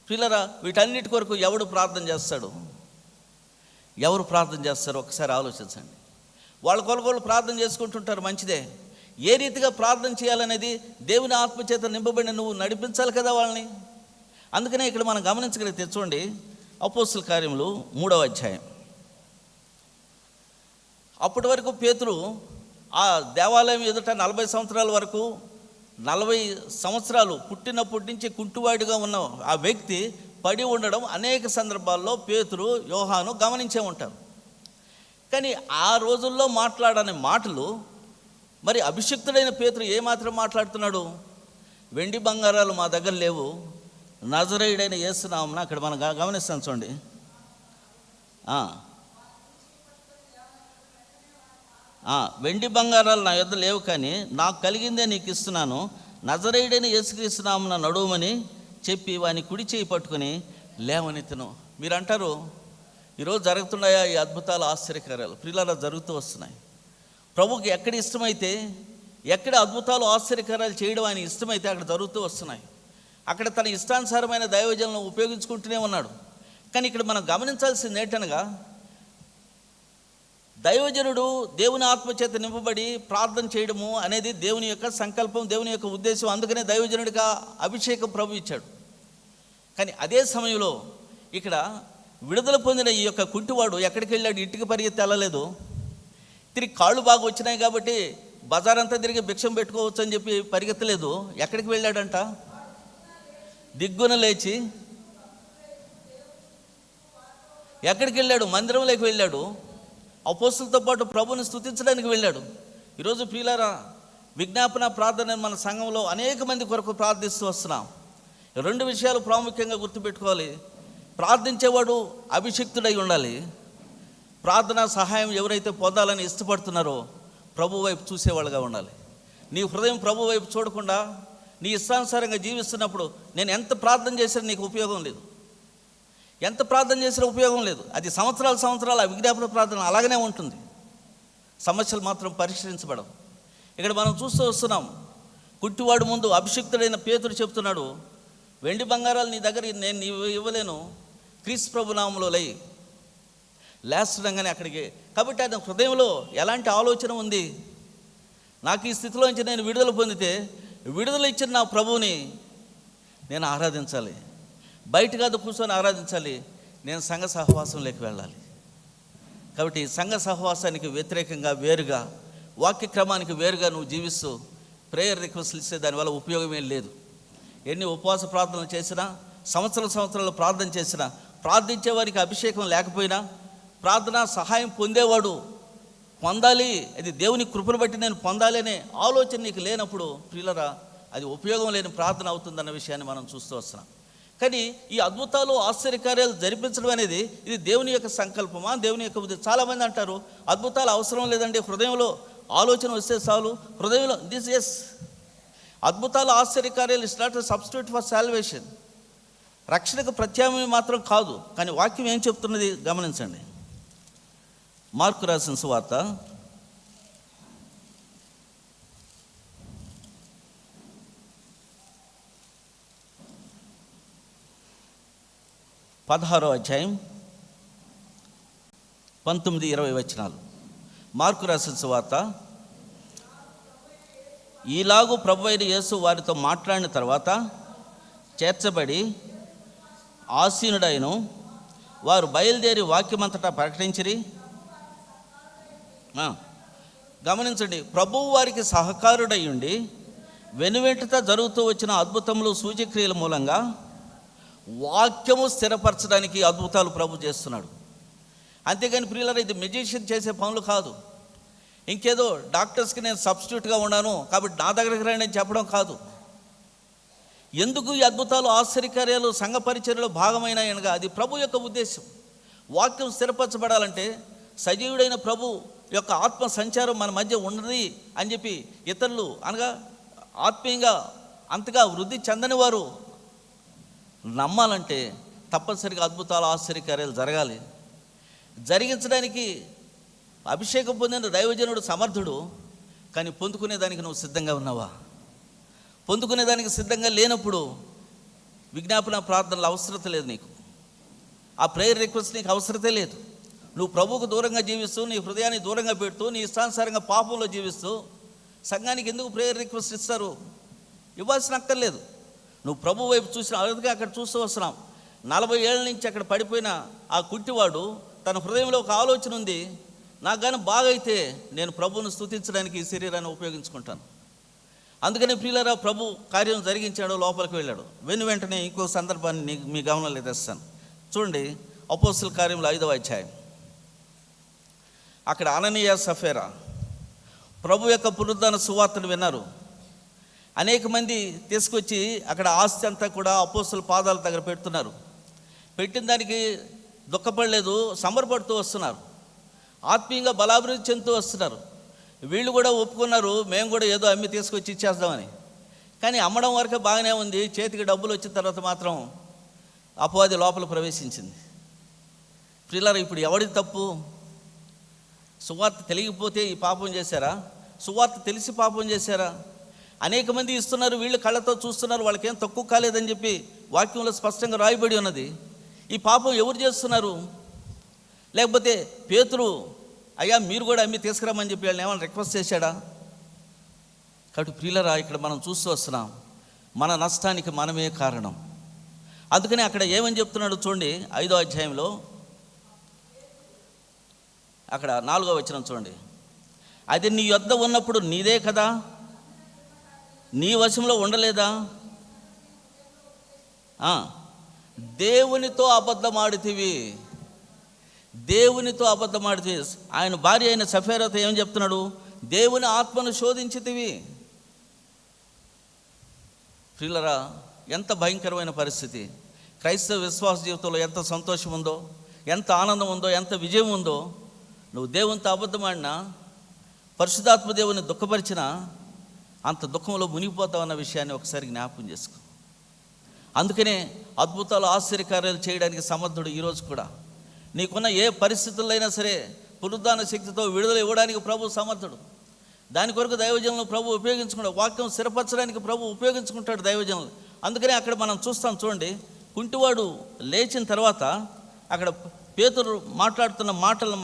పిల్లరా, వీటన్నిటి కొరకు ఎవడు ప్రార్థన చేస్తాడు? ఎవరు ప్రార్థన చేస్తారో ఒకసారి ఆలోచించండి. వాళ్ళ కొరకు ప్రార్థన చేసుకుంటుంటారు, మంచిదే. ఏ రీతిగా ప్రార్థన చేయాలనేది దేవుని ఆత్మచేత నింపబడిన నువ్వు నడిపించాలి కదా వాళ్ళని. అందుకనే ఇక్కడ మనం గమనించగలిగితే చూడండి, అపోస్తుల కార్యములు 3వ అధ్యాయం. అప్పటి వరకు పేతురు ఆ దేవాలయం ఎదుట 40 సంవత్సరాల వరకు, 40 సంవత్సరాలు పుట్టినప్పటి నుంచి కుంటువాడిగా ఉన్న ఆ వ్యక్తి పడి ఉండడం అనేక సందర్భాల్లో పేతురు, యోహాను గమనించే ఉంటారు. కానీ ఆ రోజుల్లో మాట్లాడని మాటలు మరి అభిషిక్తుడైన పేతురు ఏమాత్రం మాట్లాడుతున్నాడు? వెండి బంగారాలు మా దగ్గర లేవు, నజరేయుడైన యేసు నామమున. అక్కడ మనం గమనిస్తాం చూడండి, వెండి బంగారాలు నా యొద్ద లేవు, కానీ నాకు కలిగిందే నీకు ఇస్తున్నాను, నజరేయుడైన యేసుక్రీస్తు నామమున నడువమని చెప్పి వాని కుడి చేయి పట్టుకుని లేవనెత్తును. మీరు అంటారు, ఈరోజు జరుగుతున్నాయా ఈ అద్భుతాలు, ఆశ్చర్యకార్యాలు? ప్రియులారా, జరుగుతూ వస్తున్నాయి. ప్రభుకి ఎక్కడ ఇష్టమైతే, ఎక్కడ అద్భుతాలు ఆశ్చర్యకార్యాలు చేయడం ఆయన ఇష్టమైతే అక్కడ జరుగుతూ వస్తున్నాయి. అక్కడ తన ఇష్టానుసారమైన దైవజనులను ఉపయోగించుకుంటూనే ఉన్నాడు. కానీ ఇక్కడ మనం గమనించాల్సింది ఏంటనగా, దైవజనుడు దేవుని ఆత్మచేత నింపబడి ప్రార్థన చేయడము అనేది దేవుని యొక్క సంకల్పం, దేవుని యొక్క ఉద్దేశం. అందుకనే దైవజనుడిగా అభిషేకం ప్రభు ఇచ్చాడు. కానీ అదే సమయంలో ఇక్కడ విడుదల పొందిన ఈ యొక్క కుంటివాడు ఎక్కడికి వెళ్ళాడు? ఇంటికి పరిగెత్తి వెళ్ళలేదు, తిరిగి కాళ్ళు బాగా వచ్చినాయి కాబట్టి బజారంతా తిరిగి భిక్షం పెట్టుకోవచ్చు అని చెప్పి పరిగెత్తలేదు. ఎక్కడికి వెళ్ళాడంట? దిగ్గున లేచి ఎక్కడికి వెళ్ళాడు? మందిరంలోకి వెళ్ళాడు. అపోస్తులతో పాటు ప్రభుని స్తుతించడానికి వెళ్ళాడు. ఈరోజు ప్రియులారా, విజ్ఞాపన ప్రార్థన మన సంఘంలో అనేక మంది కొరకు ప్రార్థిస్తూ వస్తున్నాం. 2 విషయాలు ప్రాముఖ్యంగా గుర్తుపెట్టుకోవాలి. ప్రార్థించేవాడు అభిషిక్తుడై ఉండాలి. ప్రార్థన సహాయం ఎవరైతే పొందాలని ఇష్టపడుతున్నారో ప్రభు వైపు చూసేవాళ్ళుగా ఉండాలి. నీ హృదయం ప్రభు వైపు చూడకుండా నీ ఇష్టానుసారంగా జీవిస్తున్నప్పుడు నేను ఎంత ప్రార్థన చేసినా నీకు ఉపయోగం లేదు. ఎంత ప్రార్థన చేసినా ఉపయోగం లేదు. అది సంవత్సరాలు ఆ విజ్ఞాపన ప్రార్థన అలాగనే ఉంటుంది. సమస్యలు మాత్రం పరిష్కరించబడవు. ఇక్కడ మనం చూస్తూ వస్తున్నాం. కుట్టివాడు ముందు అభిషిక్తుడైన పేతురు చెప్తున్నాడు, వెండి బంగారాలు నీ దగ్గర నేను ఇవ్వలేను, క్రీస్తు ప్రభు నామములో లేస్తుండగానే అక్కడికి. కాబట్టి ఆయన హృదయంలో ఎలాంటి ఆలోచన ఉంది? నాకు ఈ స్థితిలోంచి నేను విడుదల పొందితే విడుదల ఇచ్చిన నా ప్రభువుని నేను ఆరాధించాలి. బయట కాదు కూర్చొని ఆరాధించాలి. నేను సంఘ సహవాసంలోకి వెళ్ళాలి. కాబట్టి సంఘ సహవాసానికి వ్యతిరేకంగా వేరుగా, వాక్య క్రమానికి వేరుగా నువ్వు జీవిస్తూ ప్రేయర్ రిక్వెస్ట్లు ఇస్తే దానివల్ల ఉపయోగమేం లేదు. ఎన్ని ఉపవాస ప్రార్థనలు చేసినా, సంవత్సరాలు ప్రార్థన చేసినా, ప్రార్థించే వారికి అభిషేకం లేకపోయినా, ప్రార్థన సహాయం పొందేవాడు పొందాలి, అది దేవుని కృపను బట్టి నేను పొందాలి అనే ఆలోచన నీకు లేనప్పుడు ప్రియులరా, అది ఉపయోగం లేని ప్రార్థన అవుతుందన్న విషయాన్ని మనం చూస్తూ వస్తున్నాం. కానీ ఈ అద్భుతాలు ఆశ్చర్యకార్యాలు జరిపించడం అనేది ఇది దేవుని యొక్క సంకల్పమా, దేవుని యొక్క ఉద్దేశం? చాలామంది అంటారు అద్భుతాలు అవసరం లేదండి, హృదయంలో ఆలోచన వస్తే చాలు. హృదయంలో అద్భుతాలు ఆశ్చర్యకార్యాలు is not a substitute for salvation. రక్షణకు ప్రత్యామ్నాయం మాత్రం కాదు. కానీ వాక్యం ఏం చెప్తున్నది గమనించండి. మార్కు రాసిన సువార్త 16వ అధ్యాయం 19-20 వచనాలు. మార్కు రాసిన సువార్త. ఈలాగు ప్రభువైన యేసు వారితో మాట్లాడిన తర్వాత చేర్చబడి ఆసీనుడైన వారు బయలుదేరి వాక్యమంతటా ప్రకటించిరి. గమనించండి, ప్రభువు వారికి సహకారుడై ఉండి వెనువెంటత జరుగుతూ వచ్చిన అద్భుతములు సూచక్రియల మూలంగా వాక్యము స్థిరపరచడానికి అద్భుతాలు ప్రభు చేస్తున్నాడు. అంతేగాని ప్రియులారా, ఇది మెజిషియన్ చేసే పనులు కాదు. ఇంకేదో డాక్టర్స్కి నేను సబ్స్టిట్యూట్గా ఉన్నాను కాబట్టి నా దగ్గరికి రండి అని చెప్పడం కాదు. ఎందుకు ఈ అద్భుతాలు ఆశ్చర్యకార్యాలు సంఘ పరిచర్యలో భాగమైనాయనగా అది ప్రభు యొక్క ఉద్దేశం. వాక్యం స్థిరపరచబడాలంటే సజీవుడైన ప్రభు యొక్క ఆత్మ సంచారం మన మధ్య ఉన్నది అని చెప్పి ఇతరులు అనగా ఆత్మీయంగా అంతగా వృద్ధి చెందని వారు నమ్మాలంటే తప్పనిసరిగా అద్భుతాలు ఆశ్చర్యకార్యాలు జరగాలి. జరిగించడానికి అభిషేకం పొందిన దైవజనుడు సమర్థుడు. కానీ పొందుకునేదానికి నువ్వు సిద్ధంగా ఉన్నావా? పొందుకునేదానికి సిద్ధంగా లేనప్పుడు విజ్ఞాపన ప్రార్థనలు అవసరత లేదు. నీకు ఆ ప్రేయర్ రిక్వెస్ట్ నీకు అవసరతే లేదు. నువ్వు ప్రభువుకు దూరంగా జీవిస్తూ, నీ హృదయాన్ని దూరంగా పెడుతూ, నీ ఇష్టానుసారంగా పాపంలో జీవిస్తూ సంఘానికి ఎందుకు ప్రేయర్ రిక్వెస్ట్ ఇస్తారు? ఇవ్వాల్సిన అక్కర్లేదు. నువ్వు ప్రభు వైపు చూసిన అరుదుగా అక్కడ చూస్తూ వస్తున్నాం. 40 ఏళ్ళ నుంచి అక్కడ పడిపోయిన ఆ కుంటివాడు తన హృదయంలో ఒక ఆలోచన ఉంది, నాకు కానీ బాగా అయితే నేను ప్రభువును స్తుతించడానికి ఈ శరీరాన్ని ఉపయోగించుకుంటాను. అందుకని ప్రియులారా, ప్రభు కార్యం జరిగించాడు, లోపలికి వెళ్ళాడు. వెంటనే ఇంకో సందర్భాన్ని మీ గమనంలో తెస్తాను. చూడండి, అపోస్తల కార్యములు 5వ అధ్యాయం. అక్కడ అననీయ సఫేరా ప్రభు యొక్క పునరుద్ధాన సువార్తను విన్నారు. అనేక మంది తీసుకొచ్చి అక్కడ ఆస్తి అంతా కూడా అపోస్తల పాదాల దగ్గర పెడుతున్నారు. పెట్టిన దానికి దుఃఖపడలేదు, సంబరపడుతూ వస్తున్నారు. ఆత్మీయంగా బలాభివృద్ధి చెందుతూ వస్తున్నారు. వీళ్ళు కూడా ఒప్పుకున్నారు, మేము కూడా ఏదో అమ్మి తీసుకొచ్చి ఇచ్చేద్దామని. కానీ అమ్మడం వరకే బాగానే ఉంది. చేతికి డబ్బులు వచ్చిన తర్వాత మాత్రం అపవాది లోపల ప్రవేశించింది. ప్రియులారా, ఇప్పుడు ఎవడిది తప్పు? సువార్త తెలియకపోతే ఈ పాపం చేశారా? సువార్త తెలిసి పాపం చేశారా? అనేక మంది ఇస్తున్నారు, వీళ్ళు కళ్ళతో చూస్తున్నారు, వాళ్ళకేం తక్కువ కాలేదని చెప్పి వాక్యంలో స్పష్టంగా రాయబడి ఉన్నది. ఈ పాపం ఎవరు చేస్తున్నారు? లేకపోతే పేతురు అయ్యా మీరు కూడా అమ్మి తీసుకురామని చెప్పి వాళ్ళని ఏమైనా రిక్వెస్ట్ చేశాడా? కాబట్టి ప్రియులరా, ఇక్కడ మనం చూస్తూ వస్తున్నాం, మన నష్టానికి మనమే కారణం. అందుకని అక్కడ ఏమని చెప్తున్నాడు చూడండి, 5వ అధ్యాయంలో అక్కడ 4వ వచనం చూడండి. అది నీ యొద్ద ఉన్నప్పుడు నీదే కదా, నీ వశంలో ఉండలేదా? దేవునితో అబద్ధమాడితివి, దేవునితో అబద్ధమాడితివి. ఆయన భార్య అయిన సఫేరాతో ఏం చెప్తున్నాడు? దేవుని ఆత్మను శోధించితివి. ప్రియులరా, ఎంత భయంకరమైన పరిస్థితి! క్రైస్తవ విశ్వాస జీవితంలో ఎంత సంతోషం ఉందో, ఎంత ఆనందం ఉందో, ఎంత విజయం ఉందో. నువ్వు దేవునితో అబద్ధమాడినా, పరిశుద్ధాత్మ దేవుని దుఃఖపరిచినా అంత దుఃఖంలో మునిగిపోతావన్న విషయాన్ని ఒకసారి జ్ఞాపకం చేసుకో. అందుకనే అద్భుతాలు, ఆశ్చర్యకార్యాలు చేయడానికి సమర్థుడు ఈరోజు కూడా. నీకున్న ఏ పరిస్థితుల్లో అయినా సరే పునరుద్ధాన శక్తితో విడుదల ఇవ్వడానికి ప్రభు సమర్థుడు. దాని కొరకు దైవజనులను ప్రభు ఉపయోగించుకుంటాడు. వాక్యం స్థిరపరచడానికి ప్రభు ఉపయోగించుకుంటాడు దైవజనులు. అందుకనే అక్కడ మనం చూస్తాం, చూడండి, కుంటివాడు లేచిన తర్వాత అక్కడ పేతురు మాట్లాడుతున్న మాటలను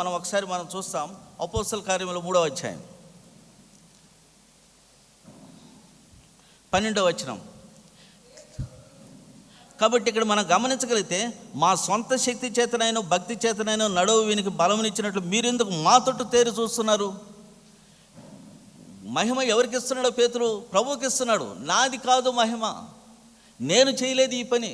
మనం చూస్తాం. అపోస్తల కార్యములు 3వ అధ్యాయం 12వ వచనం. కాబట్టి ఇక్కడ మనం గమనించగలిగితే, మా సొంత శక్తి చేతనైనా భక్తి చేతనైనా నడువు వీనికి బలమునిచ్చినట్లు మీరెందుకు మా తొట్టు తేరి చూస్తున్నారు? మహిమ ఎవరికి ఇస్తున్నాడో పేతురు? ప్రభువుకి ఇస్తున్నాడు. నాది కాదు మహిమ, నేను చేయలేదు ఈ పని.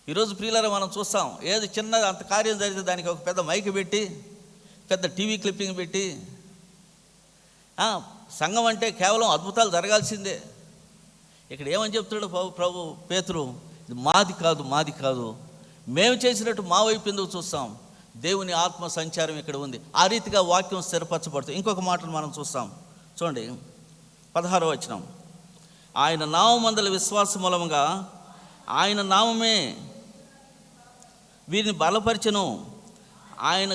ఈరోజు ప్రియులారా మనం చూస్తాం, ఏది చిన్న అంత కార్యం జరిగితే దానికి ఒక పెద్ద మైక్ పెట్టి, పెద్ద టీవీ క్లిప్పింగ్ పెట్టి, సంఘం అంటే కేవలం అద్భుతాలు జరగాల్సిందే. ఇక్కడ ఏమని చెప్తున్నాడు ప్రభు? పేతురు, ఇది మాది కాదు, మేము చేసినట్టు మా వైపు ఎందుకు చూస్తాం? దేవుని ఆత్మ సంచారం ఇక్కడ ఉంది. ఆ రీతిగా వాక్యం స్థిరపరచబడుతుంది. ఇంకొక మాటను మనం చూస్తాం, చూడండి, 16వ వచనం. ఆయన నామమందల విశ్వాసం మూలముగా ఆయన నామమే వీరిని బలపరిచెను. ఆయన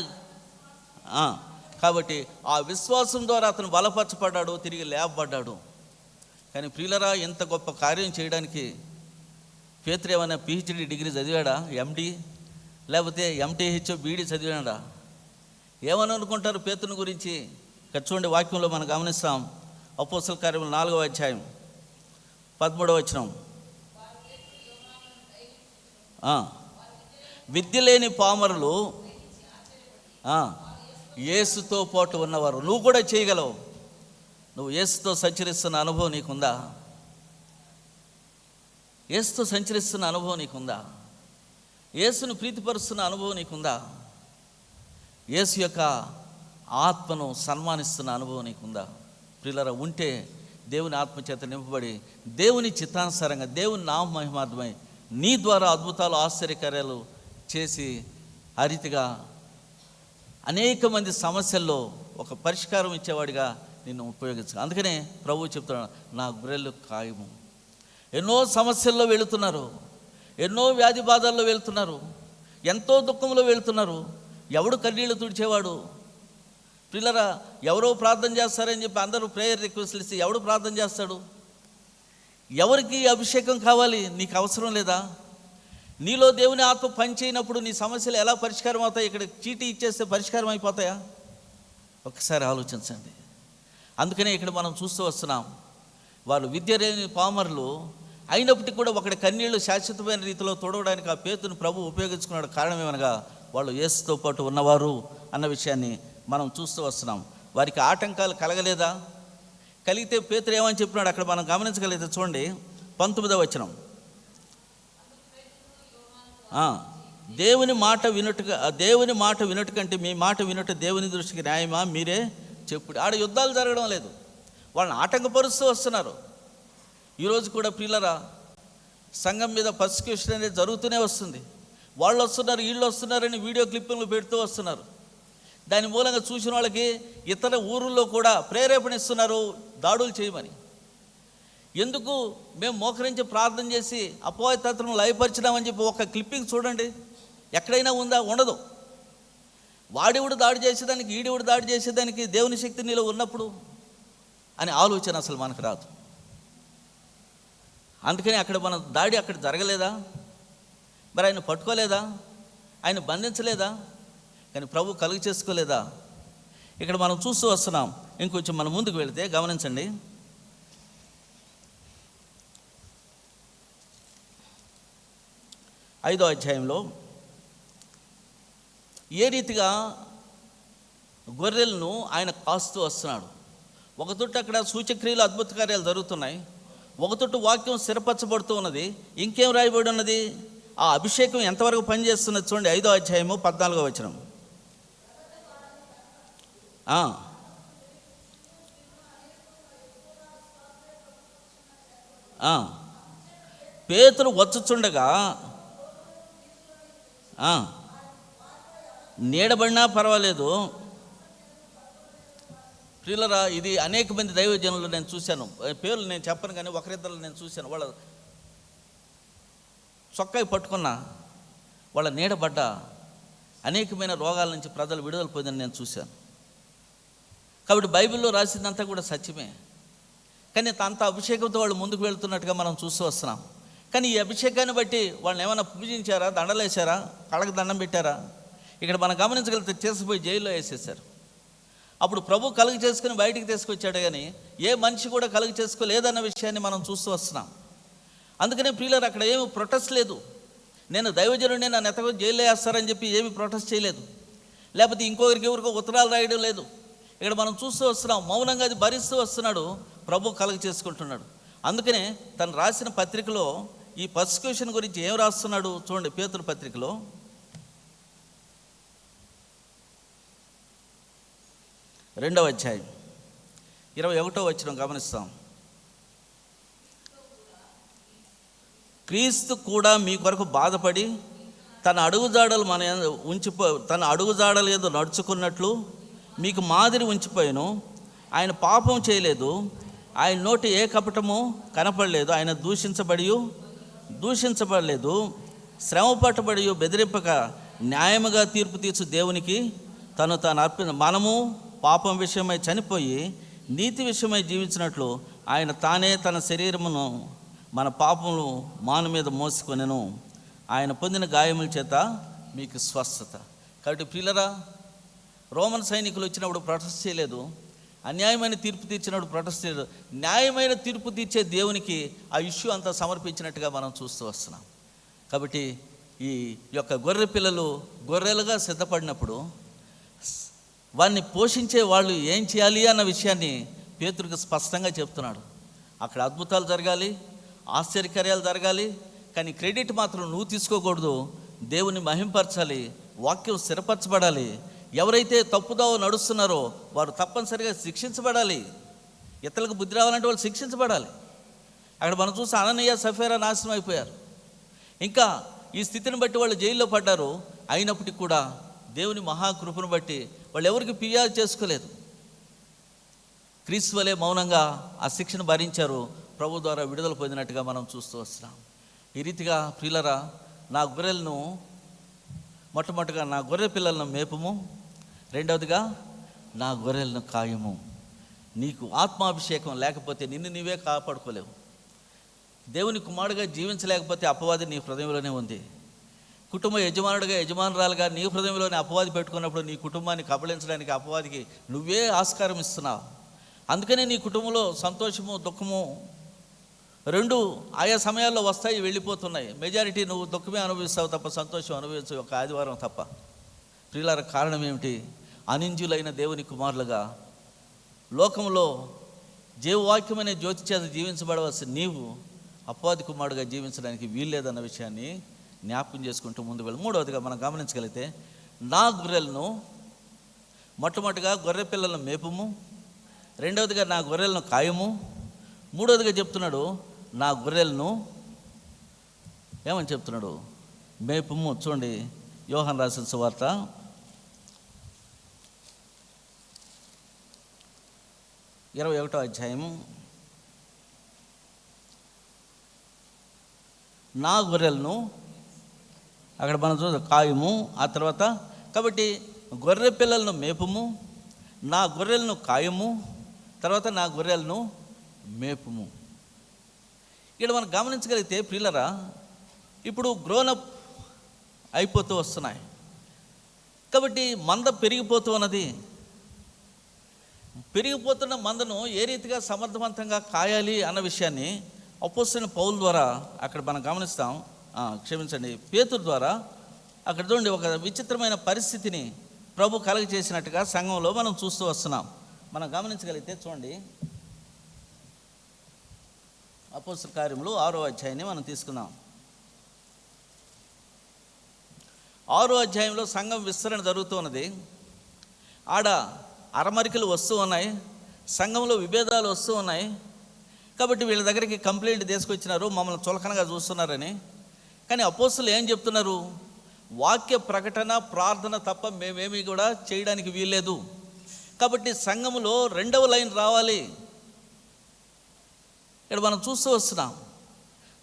కాబట్టి ఆ విశ్వాసం ద్వారా అతను బలపరచబడ్డాడు, తిరిగి లేపబడ్డాడు. కానీ ప్రియులరా, ఇంత గొప్ప కార్యం చేయడానికి పేతురు ఏమైనా పిహెచ్డి డిగ్రీ చదివాడా? ఎండి లేకపోతే ఎంటీహెచ్ బీడీ చదివాడా? ఏమని అనుకుంటారు పేతురుని గురించి? ఇక్కడ చూడండి, వాక్యంలో మనం గమనిస్తాం. అపోస్తల కార్యములు 4వ అధ్యాయం 13వ వచనం. విద్య లేని పామరులు యేసుతో పాటు ఉన్నవారు. నువ్వు కూడా చేయగలవు. నువ్వు యేసుతో సంచరిస్తున్న అనుభవం నీకుందా? యేసుతో సంచరిస్తున్న అనుభవం నీకుందా? యేసును ప్రీతిపరుస్తున్న అనుభవం నీకుందా? యేసు యొక్క ఆత్మను సన్మానిస్తున్న అనుభవం నీకుందా? ప్రియులారా, ఉంటే దేవుని ఆత్మచేత నింపబడి దేవుని చిత్తానుసారంగా దేవుని నామ మహిమార్థమై నీ ద్వారా అద్భుతాలు, ఆశ్చర్యకార్యాలు చేసి ఆ రీతిగా అనేక మంది సమస్యల్లో ఒక పరిష్కారం ఇచ్చేవాడిగా నిన్ను ఉపయోగించు. అందుకనే ప్రభువు చెప్తున్నాడు, నా గొర్రెలు ఖాయము. ఎన్నో సమస్యల్లో వెళుతున్నారు, ఎన్నో వ్యాధి బాధల్లో వెళ్తున్నారు, ఎంతో దుఃఖంలో వెళ్తున్నారు. ఎవడు కన్నీళ్లు తుడిచేవాడు? పిల్లరా, ఎవరో ప్రార్థన చేస్తారని చెప్పి అందరూ ప్రేయర్ రిక్వెస్ట్లు ఇస్తే ఎవడు ప్రార్థన చేస్తాడు? ఎవరికి అభిషేకం కావాలి? నీకు అవసరం లేదా? నీలో దేవుని ఆత్మ పనిచేయనప్పుడు నీ సమస్యలు ఎలా పరిష్కారం అవుతాయి? ఇక్కడ చీటీ ఇచ్చేస్తే పరిష్కారం అయిపోతాయా? ఒక్కసారి ఆలోచించండి. అందుకనే ఇక్కడ మనం చూస్తూ వస్తున్నాం, వాళ్ళు విద్య లేని పామరులు అయినప్పటికీ కూడా ఒకటి కన్నీళ్లు శాశ్వతమైన రీతిలో తొడవడానికి ఆ పేతుని ప్రభు ఉపయోగించుకున్నాడు. కారణం ఏమనగా వాళ్ళు యేసుతో పాటు ఉన్నవారు అన్న విషయాన్ని మనం చూస్తూ వస్తున్నాం. వారికి ఆటంకాలు కలగలేదా? కలిగితే పేతురు ఏమని చెప్పినాడు అక్కడ మనం గమనించగలిగితే చూడండి, 19వ వచనం. దేవుని మాట వినుట కంటే మీ మాట వినుట దేవుని దృష్టికి న్యాయమా? మీరే చెప్పుడు. ఆడ యుద్ధాలు జరగడం లేదు, వాళ్ళని ఆటంకపరుస్తూ వస్తున్నారు. ఈరోజు కూడా ప్రియులరా, సంఘం మీద పర్సిక్యూషన్ అనేది జరుగుతూనే వస్తుంది. వాళ్ళు వస్తున్నారు, వీళ్ళు వస్తున్నారని వీడియో క్లిప్పింగ్లు పెడుతూ వస్తున్నారు. దాని మూలంగా చూసిన వాళ్ళకి ఇతర ఊరుల్లో కూడా ప్రేరేపణ ఇస్తున్నారు దాడులు చేయమని. ఎందుకు? మేము మోకరించి ప్రార్థన చేసి అపవాదితంత్రం లయపరిచినామని చెప్పి ఒక క్లిప్పింగ్ చూడండి, ఎక్కడైనా ఉందా? ఉండదు. వాడివుడు దాడి చేసేదానికి, ఈడివుడు దాడి చేసేదానికి దేవుని శక్తి నీలో ఉన్నప్పుడు అని ఆలోచన అసలు మనకు రాదు. అందుకని అక్కడ మన దాడి అక్కడ జరగలేదా? మరి ఆయన పట్టుకోలేదా? ఆయన బంధించలేదా? కానీ ప్రభు కలుగు చేసుకోలేదా? ఇక్కడ మనం చూస్తూ వస్తున్నాం. ఇంకొంచెం మనం ముందుకు వెళితే గమనించండి, 5వ అధ్యాయంలో ఏ రీతిగా గొర్రెలను ఆయన కాస్తూ వస్తున్నాడు. ఒక తొట్టు అక్కడ సూచక్రియలు, అద్భుత కార్యాలు జరుగుతున్నాయి, ఒక తొట్టు వాక్యం స్థిరపరచబడుతూ ఉన్నది. ఇంకేం రాయబడి ఉన్నది? ఆ అభిషేకం ఎంతవరకు పనిచేస్తున్నది చూడండి. 5వ అధ్యాయము 14వ వచనం. పేతురు వచ్చుచుండగా నీడబడినా పర్వాలేదు. ప్రియులరా, ఇది అనేక మంది దైవజనులు నేను చూశాను. పేర్లు నేను చెప్పను కానీ ఒకరిద్దరు నేను చూశాను. వాళ్ళ చొక్కాయి పట్టుకున్న వాళ్ళ నీడబడ్డ అనేకమైన రోగాల నుంచి ప్రజలు విడుదల పొందని నేను చూశాను. కాబట్టి బైబిల్లో రాసిందంతా కూడా సత్యమే. కానీ అంత అభిషేకంతో వాళ్ళు ముందుకు వెళ్తున్నట్టుగా మనం చూస్తూ వస్తున్నాం. కానీ ఈ అభిషేకాన్ని బట్టి వాళ్ళని ఏమైనా పూజించారా, దండలేశారా, కళ్ళకి దండం పెట్టారా? ఇక్కడ మనం గమనించగలిగితే తీసుకుపోయి జైల్లో వేసేసారు. అప్పుడు ప్రభు కలుగు చేసుకుని బయటికి తీసుకొచ్చాడు, కానీ ఏ మనిషి కూడా కలుగు చేసుకోలేదన్న విషయాన్ని మనం చూస్తూ వస్తున్నాం. అందుకనే ప్రియులారా, అక్కడ ఏమి ప్రొటెస్ట్ లేదు. నేను దైవజనుడిని, నన్ను ఎతకు జైల్లో వేస్తారని చెప్పి ఏమి ప్రొటెస్ట్ చేయలేదు, లేకపోతే ఇంకొకరికి ఎవరికో ఉత్తరాలు రాయడం లేదు. ఇక్కడ మనం చూస్తూ వస్తున్నాం, మౌనంగా అది భరిస్తూ వస్తున్నాడు, ప్రభు కలుగు చేసుకుంటున్నాడు. అందుకనే తను రాసిన పత్రికలో ఈ పర్సిక్యూషన్ గురించి ఏం రాస్తున్నాడు చూడండి. పేతురు పత్రికలో 2వ అధ్యాయం 21వ వచనం గమనిస్తాం. క్రీస్తు కూడా మీ కొరకు బాధపడి తన అడుగుజాడలు ఏదో నడుచుకున్నట్లు మీకు మాదిరి ఉంచిపోయాను. ఆయన పాపం చేయలేదు, ఆయన నోటి ఏ కపటము కనపడలేదు, ఆయన దూషించబడలేదు, శ్రమ పట్టబడి బెదిరింపక న్యాయముగా తీర్పు తీర్చు దేవునికి తాను మనము పాపం విషయమై చనిపోయి నీతి విషయమై జీవించినట్లు ఆయన తానే తన శరీరమును మన పాపములు మాను మీద మోసుకొనెను. ఆయన పొందిన గాయముల చేత మీకు స్వస్థత. కాబట్టి ప్రియులరా, రోమన్ సైనికులు వచ్చినప్పుడు ప్రొటెస్ట్ చేయలేదు, అన్యాయమైన తీర్పు తీర్చినప్పుడు ప్రొటెస్ట్ చేయలేదు. న్యాయమైన తీర్పు తీర్చే దేవునికి ఆ ఇష్యూ అంతా సమర్పించినట్టుగా మనం చూస్తూ వస్తున్నాం. కాబట్టి ఈ యొక్క గొర్రె పిల్లలు గొర్రెలుగా సిద్ధపడినప్పుడు వారిని పోషించే వాళ్ళు ఏం చేయాలి అన్న విషయాన్ని పేతురుకు స్పష్టంగా చెప్తున్నాడు. అక్కడ అద్భుతాలు జరగాలి, ఆశ్చర్యకార్యాలు జరగాలి, కానీ క్రెడిట్ మాత్రం నువ్వు తీసుకోకూడదు. దేవుని మహింపరచాలి, వాక్యం స్థిరపరచబడాలి. ఎవరైతే తప్పుదావ నడుస్తున్నారో వారు తప్పనిసరిగా శిక్షించబడాలి. ఇతరులకు బుద్ధి రావాలంటే వాళ్ళు శిక్షించబడాలి. అక్కడ మనం చూసి అననీయ సఫేరా నాశనం అయిపోయారు. ఇంకా ఈ స్థితిని బట్టి వాళ్ళు జైల్లో పడ్డారు. అయినప్పటికీ కూడా దేవుని మహాకృపను బట్టి వాళ్ళు ఎవరికి ఫిర్యాదు చేసుకోలేదు. క్రీస్తు వలె మౌనంగా ఆ శిక్షను భరించారు. ప్రభు ద్వారా విడుదల పొందినట్టుగా మనం చూస్తూ వస్తున్నాం. ఈ రీతిగా ప్రియులరా, నా గొర్రెలను మొట్టమొదటిగా నా గొర్రె పిల్లలను మేపము, రెండవదిగా నా గొర్రెలను కాయము. నీకు ఆత్మాభిషేకం లేకపోతే నిన్ను నీవే కాపాడుకోలేవు. దేవుని కుమారుడుగా జీవించలేకపోతే అపవాది నీ హృదయంలోనే ఉంది. కుటుంబ యజమానుడిగా యజమానురాలుగా నీ హృదయంలోనే అపవాది పెట్టుకున్నప్పుడు నీ కుటుంబాన్ని కబళించడానికి అపవాదికి నువ్వే ఆస్కారం ఇస్తున్నావు. అందుకనే నీ కుటుంబంలో సంతోషము దుఃఖము రెండు ఆయా సమయాల్లో వస్తాయి, వెళ్ళిపోతున్నాయి. మెజారిటీ నువ్వు దుఃఖమే అనుభవిస్తావు తప్ప సంతోషం అనుభవించవు, ఒక ఆదివారం తప్ప. ప్రియులార, కారణం ఏమిటి? అనింజులైన దేవుని కుమారులుగా లోకంలో జీవవాక్యమనే జ్యోతి చేత జీవించబడవలసిన నీవు అపవాది కుమారుడుగా జీవించడానికి వీల్లేదన్న విషయాన్ని జ్ఞాపకం చేసుకుంటూ ముందు వెళ్ళి మూడవదిగా మనం గమనించగలిగితే, నా గొర్రెలను మొట్టమొదటిగా గొర్రె పిల్లలను మేపము, రెండవదిగా నా గొర్రెలను కాయము, మూడవదిగా చెప్తున్నాడు నా గొర్రెలను ఏమని చెప్తున్నాడు? మేపము. చూడండి, యోహాను రాసిన సువార్త 21వ అధ్యాయం. నా గొర్రెలను అక్కడ మనం చూద్దాం, కాయము. ఆ తర్వాత కాబట్టి గొర్రె పిల్లలను మేపము, నా గొర్రెలను కాయము, తర్వాత నా గొర్రెలను మేపము. ఇక్కడ మనం గమనించగలిగితే ప్రియులరా, ఇప్పుడు గ్రోనప్ అయిపోతూ వస్తున్నాయి కాబట్టి మంద పెరిగిపోతూ ఉన్నది. పెరిగిపోతున్న మందను ఏ రీతిగా సమర్థవంతంగా కాయాలి అన్న విషయాన్ని అపోస్తలుడైన పౌలు ద్వారా అక్కడ మనం గమనిస్తాం. పేతురు ద్వారా అక్కడ చూడండి, ఒక విచిత్రమైన పరిస్థితిని ప్రభు కలుగ చేసినట్టుగా సంఘంలో మనం చూస్తూ వస్తున్నాం. మనం గమనించగలిగితే చూడండి, అపోస్తల కార్యములు 6వ అధ్యాయాన్ని మనం తీసుకుందాం. 6వ అధ్యాయంలో సంఘం విస్తరణ జరుగుతూ ఉన్నది. ఆడ అరమరికలు వస్తూ ఉన్నాయి, సంఘంలో విభేదాలు వస్తూ ఉన్నాయి. కాబట్టి వీళ్ళ దగ్గరికి కంప్లైంట్ తీసుకొచ్చినారు, మమ్మల్ని చులకనగా చూస్తున్నారని. కానీ అపోస్తలులు ఏం చెప్తున్నారు? వాక్య ప్రకటన, ప్రార్థన తప్ప మేమేమీ కూడా చేయడానికి వీల్లేదు. కాబట్టి సంఘములో 2వ లైన్ రావాలి. ఇక్కడ మనం చూస్తూ వస్తున్నాం,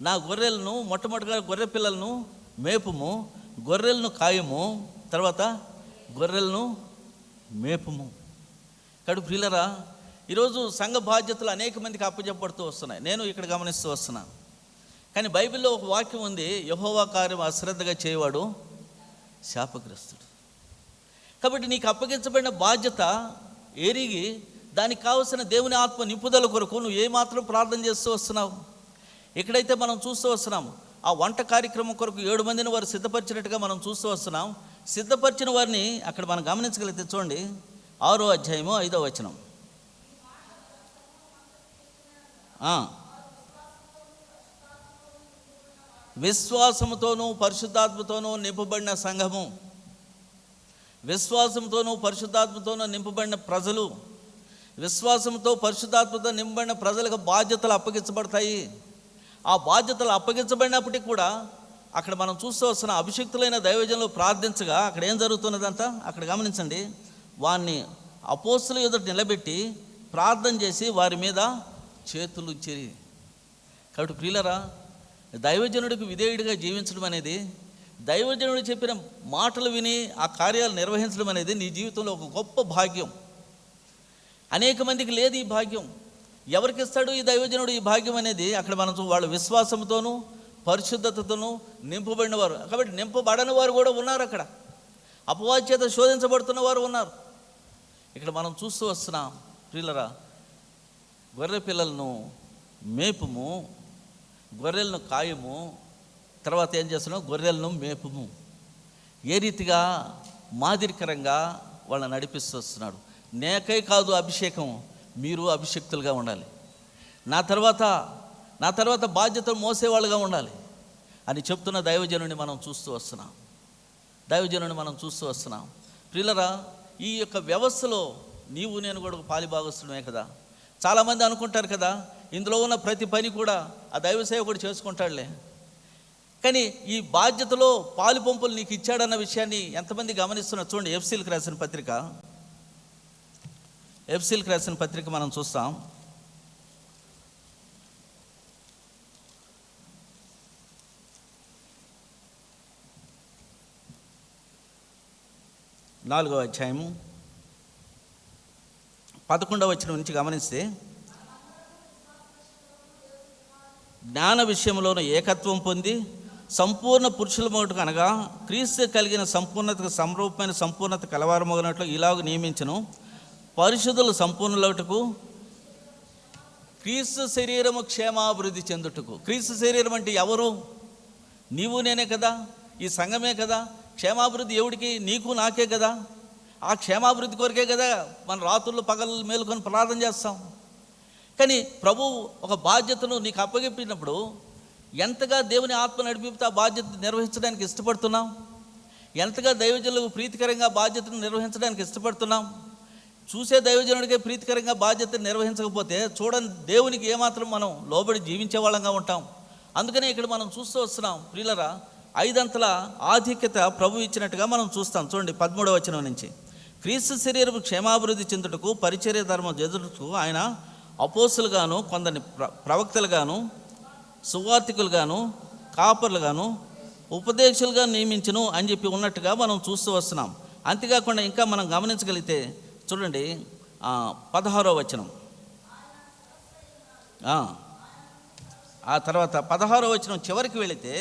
నా గొర్రెలను మొట్టమొదటిగా గొర్రె పిల్లలను మేపుము, గొర్రెలను కాయము, తర్వాత గొర్రెలను మేపుము. కాబట్టి ప్రియులరా, ఈరోజు సంఘ బాధ్యతలు అనేక మందికి అప్పచెప్పబడుతూ వస్తున్నాయి. నేను ఇక్కడ గమనిస్తూ వస్తున్నాను. కానీ బైబిల్లో ఒక వాక్యం ఉంది, యెహోవా కార్యం అశ్రద్ధగా చేయవాడు శాపగ్రస్తుడు. కాబట్టి నీకు అప్పగించబడిన బాధ్యత ఎరిగి దానికి కావలసిన దేవుని ఆత్మ నింపుదల కొరకు నువ్వు ఏమాత్రం ప్రార్థన చేస్తూ వస్తున్నావు. ఎక్కడైతే మనం చూస్తూ వస్తున్నాము, ఆ వంట కార్యక్రమం కొరకు 7 మందిని వారు సిద్ధపరిచినట్టుగా మనం చూస్తూ వస్తున్నాం. సిద్ధపరిచిన వారిని అక్కడ మనం గమనించగలిగితే చూడండి, 6వ అధ్యాయము 5వ వచనం. విశ్వాసముతోనూ పరిశుద్ధాత్మతోనూ నింపబడిన సంఘము, విశ్వాసంతోనూ పరిశుద్ధాత్మతోనూ నింపబడిన ప్రజలు, విశ్వాసంతో పరిశుద్ధాత్మతో నింపబడిన ప్రజలకు బాధ్యతలు అప్పగించబడతాయి. ఆ బాధ్యతలు అప్పగించబడినప్పటికీ కూడా అక్కడ మనం చూస్తూ వస్తున్న అభిషిక్తులైన దైవజనులు ప్రార్థించగా అక్కడ ఏం జరుగుతున్నదంతా అక్కడ గమనించండి. వారిని అపోస్తలుల ఎదుట నిలబెట్టి ప్రార్థన చేసి వారి మీద చేతులు చెరి. కాబట్టి ప్రియులరా, దైవజనుడికి విధేయుడిగా జీవించడం అనేది, దైవజనుడు చెప్పిన మాటలు విని ఆ కార్యాలు నిర్వహించడం అనేది నీ జీవితంలో ఒక గొప్ప భాగ్యం. అనేక మందికి లేదు ఈ భాగ్యం. ఎవరికి ఇస్తాడు ఈ దైవజనుడు ఈ భాగ్యం అనేది? అక్కడ మనం వాళ్ళు విశ్వాసంతోనూ పరిశుద్ధతతోనూ నింపబడిన వారు. కాబట్టి నింపబడని వారు కూడా ఉన్నారు, అక్కడ అపవాది చేత శోధించబడుతున్న వారు ఉన్నారు. ఇక్కడ మనం చూస్తూ వస్తున్నాం. ప్రియులరా, గొర్రె పిల్లలను మేపుము, గొర్రెలను కాయము, తర్వాత ఏం చేస్తున్నాం? గొర్రెలను మేపుము. ఏ రీతిగా మాదిరికరంగా వాళ్ళని నడిపిస్తూ వస్తున్నాడు. నేకై కాదు అభిషేకం, మీరు అభిషక్తులుగా ఉండాలి. నా తర్వాత బాధ్యతలు మోసేవాళ్ళుగా ఉండాలి అని చెప్తున్న దైవజనుడిని మనం చూస్తూ వస్తున్నాం. ప్రియులరా, ఈ యొక్క వ్యవస్థలో నీవు నేను కూడా పాలిభాగస్తుడమే కదా. చాలామంది అనుకుంటారు కదా, ఇందులో ఉన్న ప్రతి పని కూడా ఆ దైవ సేవకుడు చేసుకుంటాడులే. కానీ ఈ బాధ్యతలో పాలు పంపులు నీకు ఇచ్చాడన్న విషయాన్ని ఎంతమంది గమనిస్తున్నారు? చూడండి, ఎఫ్సీలకు రాసిన పత్రిక మనం చూస్తాం. నాలుగవ అధ్యాయము 11వ వచనం నుంచి గమనిస్తే, జ్ఞాన విషయంలోనూ ఏకత్వం పొంది సంపూర్ణ పురుషుల మొదటి అనగా క్రీస్తు కలిగిన సంపూర్ణతకు సమరూపమైన సంపూర్ణత కలవారమగినట్లు ఇలాగ నియమించను. పరిశుద్ధులు సంపూర్ణులటకు, క్రీస్తు శరీరము క్షేమాభివృద్ధి చెందుటకు. క్రీస్తు శరీరం అంటే ఎవరు? నీవు నేనే కదా, ఈ సంఘమే కదా. క్షేమాభివృద్ధి ఎవడికి? నీకు నాకే కదా. ఆ క్షేమాభివృద్ధి కొరకే కదా మన రాత్రులు పగలు మేలుకొని ప్రార్థన చేస్తాం. కానీ ప్రభు ఒక బాధ్యతను నీకు అప్పగింపినప్పుడు ఎంతగా దేవుని ఆత్మ నడిపితే ఆ బాధ్యత నిర్వహించడానికి ఇష్టపడుతున్నాం? ఎంతగా దైవజనులకు ప్రీతికరంగా బాధ్యతను నిర్వహించడానికి ఇష్టపడుతున్నాం? చూసే దైవజనుడికే ప్రీతికరంగా బాధ్యతను నిర్వహించకపోతే చూడని దేవునికి ఏమాత్రం మనం లోబడి జీవించే వాళ్ళంగా ఉంటాం. అందుకనే ఇక్కడ మనం చూస్తూ వస్తున్నాం. ప్రియులరా, 5 అంతల ఆధిక్యత ప్రభు ఇచ్చినట్టుగా మనం చూస్తాం. చూడండి, 13వ వచనం నుంచి, క్రీస్తు శరీరము క్షేమాభివృద్ధి చెందుటకు పరిచర్య ధర్మం జరుగుటకు ఆయన అపోస్తులుగాను, కొందరిని ప్రవక్తలుగాను, సువార్తికులుగాను, కాపర్లుగాను, ఉపదేశులుగా నియమించును అని చెప్పి ఉన్నట్టుగా మనం చూస్తూ వస్తున్నాం. అంతేకాకుండా ఇంకా మనం గమనించగలిగితే చూడండి, 16వ వచనం, ఆ తర్వాత 16వ వచనం చివరికి వెళితే,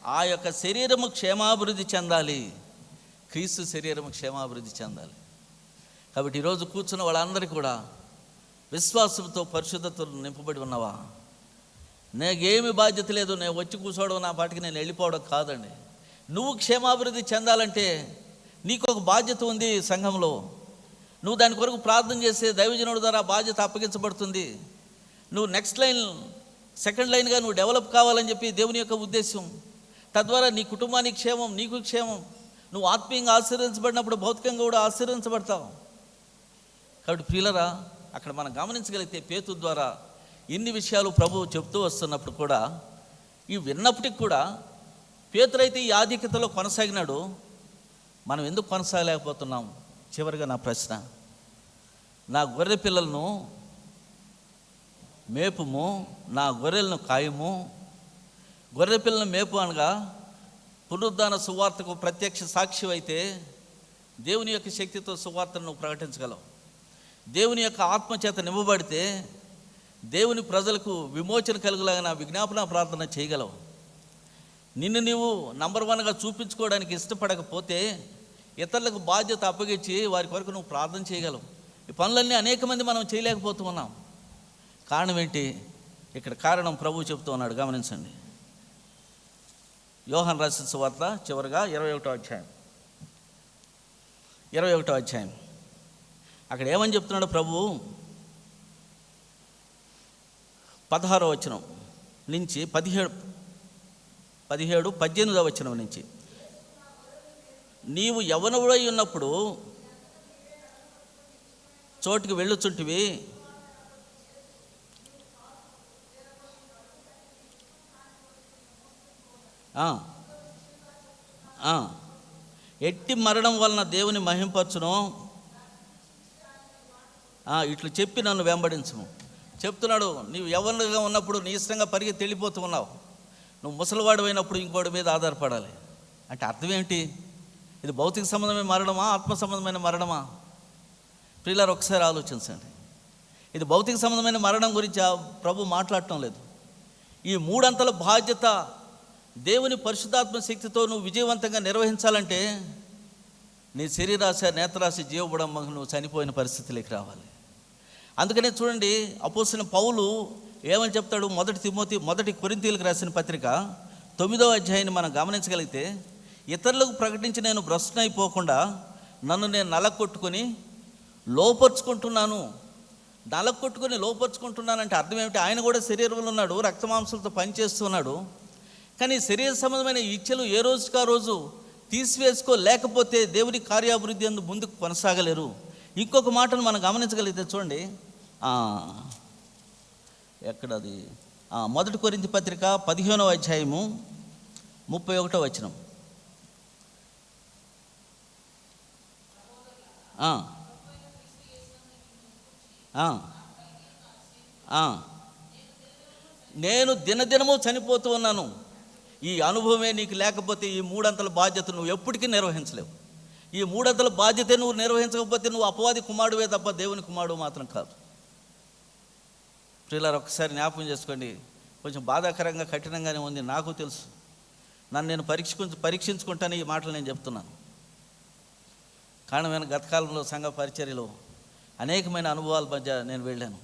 ఆ యొక్క శరీరము క్షేమాభివృద్ధి చెందాలి. క్రీస్తు శరీరము క్షేమాభివృద్ధి చెందాలి. కాబట్టి ఈరోజు కూర్చున్న వాళ్ళందరికీ కూడా విశ్వాసంతో పరిశుద్ధతతో నింపబడి ఉన్నవా? నాకేమి బాధ్యత లేదు, నేను వచ్చి కూర్చోవడం, నా పాటికి నేను వెళ్ళిపోవడం కాదండి. నువ్వు క్షేమాభివృద్ధి చెందాలంటే నీకు ఒక బాధ్యత ఉంది సంఘంలో. నువ్వు దాని కొరకు ప్రార్థన చేస్తే దైవజనుడి ద్వారా బాధ్యత అప్పగించబడుతుంది. నువ్వు నెక్స్ట్ లైన్, సెకండ్ లైన్గా నువ్వు డెవలప్ కావాలని చెప్పి దేవుని యొక్క ఉద్దేశం. తద్వారా నీ కుటుంబానికి క్షేమం, నీకు క్షేమం. నువ్వు ఆత్మీయంగా ఆశీర్వదించబడినప్పుడు భౌతికంగా కూడా ఆశీర్వదించబడతావు. కాబట్టి ప్రియులరా, అక్కడ మనం గమనించగలిగితే పేతురు ద్వారా ఇన్ని విషయాలు ప్రభువు చెప్తూ వస్తున్నప్పుడు కూడా, ఇవి విన్నప్పటికి కూడా పేతురైతే ఈ ఆధిక్యతలో కొనసాగినాడు. మనం ఎందుకు కొనసాగలేకపోతున్నాం? చివరిగా నా ప్రశ్న, నా గొర్రె పిల్లలను మేపుము, నా గొర్రెలను కాయము. గొర్రె పిల్లలను మేపు అనగా పునరుద్ధాన సువార్తకు ప్రత్యక్ష సాక్షి అయితే దేవుని యొక్క శక్తితో సువార్తను నువ్వు ప్రకటించగలవు. దేవుని యొక్క ఆత్మచేత నింపబడితే దేవుని ప్రజలకు విమోచన కలుగులాగా విజ్ఞాపన ప్రార్థన చేయగలవు. నిన్ను నీవు నంబర్ 1గా చూపించుకోవడానికి ఇష్టపడకపోతే ఇతరులకు బాధ్యత అప్పగించి వారి కొరకు నువ్వు ప్రార్థన చేయగలవు. ఈ పనులన్నీ అనేక మంది మనం చేయలేకపోతూ ఉన్నాం. కారణం ఏంటి? ఇక్కడ కారణం ప్రభువు చెప్తూ ఉన్నాడు, గమనించండి. యోహాను రాసిన సువార్త చివరిగా 21వ అధ్యాయం అక్కడ ఏమని చెప్తున్నాడు ప్రభువు? 16వ వచనం నుంచి 18వ వచనం నుంచి, నీవు యవ్వనముడై ఉన్నప్పుడు చోటికి వెళ్ళుచుంటివి, ఎట్టి మరణం వలన దేవుని మహింపరచును, ఇట్లు చెప్పి నన్ను వెంబడించుము. చెప్తున్నాడు, నీవు యవ్వనుడిగా ఉన్నప్పుడు నీ ఇష్టంగా పరిగెత్తి వెళ్ళిపోతూ ఉన్నావు. నువ్వు ముసలివాడు అయినప్పుడు ఇంకోటి మీద ఆధారపడాలి. అంటే అర్థం ఏంటి? ఇది భౌతిక సంబంధమైన మరణమా, ఆత్మ సంబంధమైన మరణమా? ప్రియులారా, ఒకసారి ఆలోచించండి. ఇది భౌతిక సంబంధమైన మరణం గురించి ప్రభు మాట్లాడటం లేదు. ఈ 3 అంతల బాధ్యత దేవుని పరిశుద్ధాత్మ శక్తితో నువ్వు విజయవంతంగా నిర్వహించాలంటే నీ శరీరాశ, నేత్రాశ, జీవబుడంబకు నువ్వు చనిపోయిన పరిస్థితిలోకి రావాలి. అందుకనే చూడండి, అపోస్తలుడైన పౌలు ఏమని చెప్తాడు? మొదటి కొరింథీయులకు రాసిన పత్రిక 9వ అధ్యాయాన్ని మనం గమనించగలిగితే, ఇతరులకు ప్రకటించి నేను భ్రష్టునైపోకుండా నన్ను నేను నలకొట్టుకొని లోపరుచుకుంటున్నానంటే అర్థం ఏమిటి? ఆయన కూడా శరీరంలో ఉన్నాడు, రక్తమాంసాలతో పనిచేస్తున్నాడు. కానీ శరీర సంబంధమైన ఇచ్చలు ఏ రోజుకా రోజు తీసివేసుకోలేకపోతే దేవుని కార్యాభివృద్ధి అందు ముందుకు కొనసాగలేరు. ఇంకొక మాటను మనం గమనించగలిగితే చూడండి, ఎక్కడది? మొదటి కొరింథీ పత్రిక 15వ అధ్యాయము 31వ వచనం. నేను దినదినము చనిపోతూ ఉన్నాను. ఈ అనుభవమే నీకు లేకపోతే ఈ 3 అంతల బాధ్యత నువ్వు ఎప్పటికీ నిర్వహించలేవు. ఈ 3 అంతల బాధ్యత నువ్వు నిర్వహించకపోతే నువ్వు అపవాది కుమారుడువే తప్ప దేవుని కుమారుడు మాత్రం కాదు. ప్రియులారా, ఒకసారి జ్ఞాపకం చేసుకోండి. కొంచెం బాధాకరంగా, కఠినంగానే ఉంది, నాకు తెలుసు. నన్ను నేను పరీక్షించుకుంటాను ఈ మాటలు నేను చెప్తున్నాను. కారణమైన గతకాలంలో సంఘ పరిచర్యలో అనేకమైన అనుభవాల మధ్య నేను వెళ్ళాను.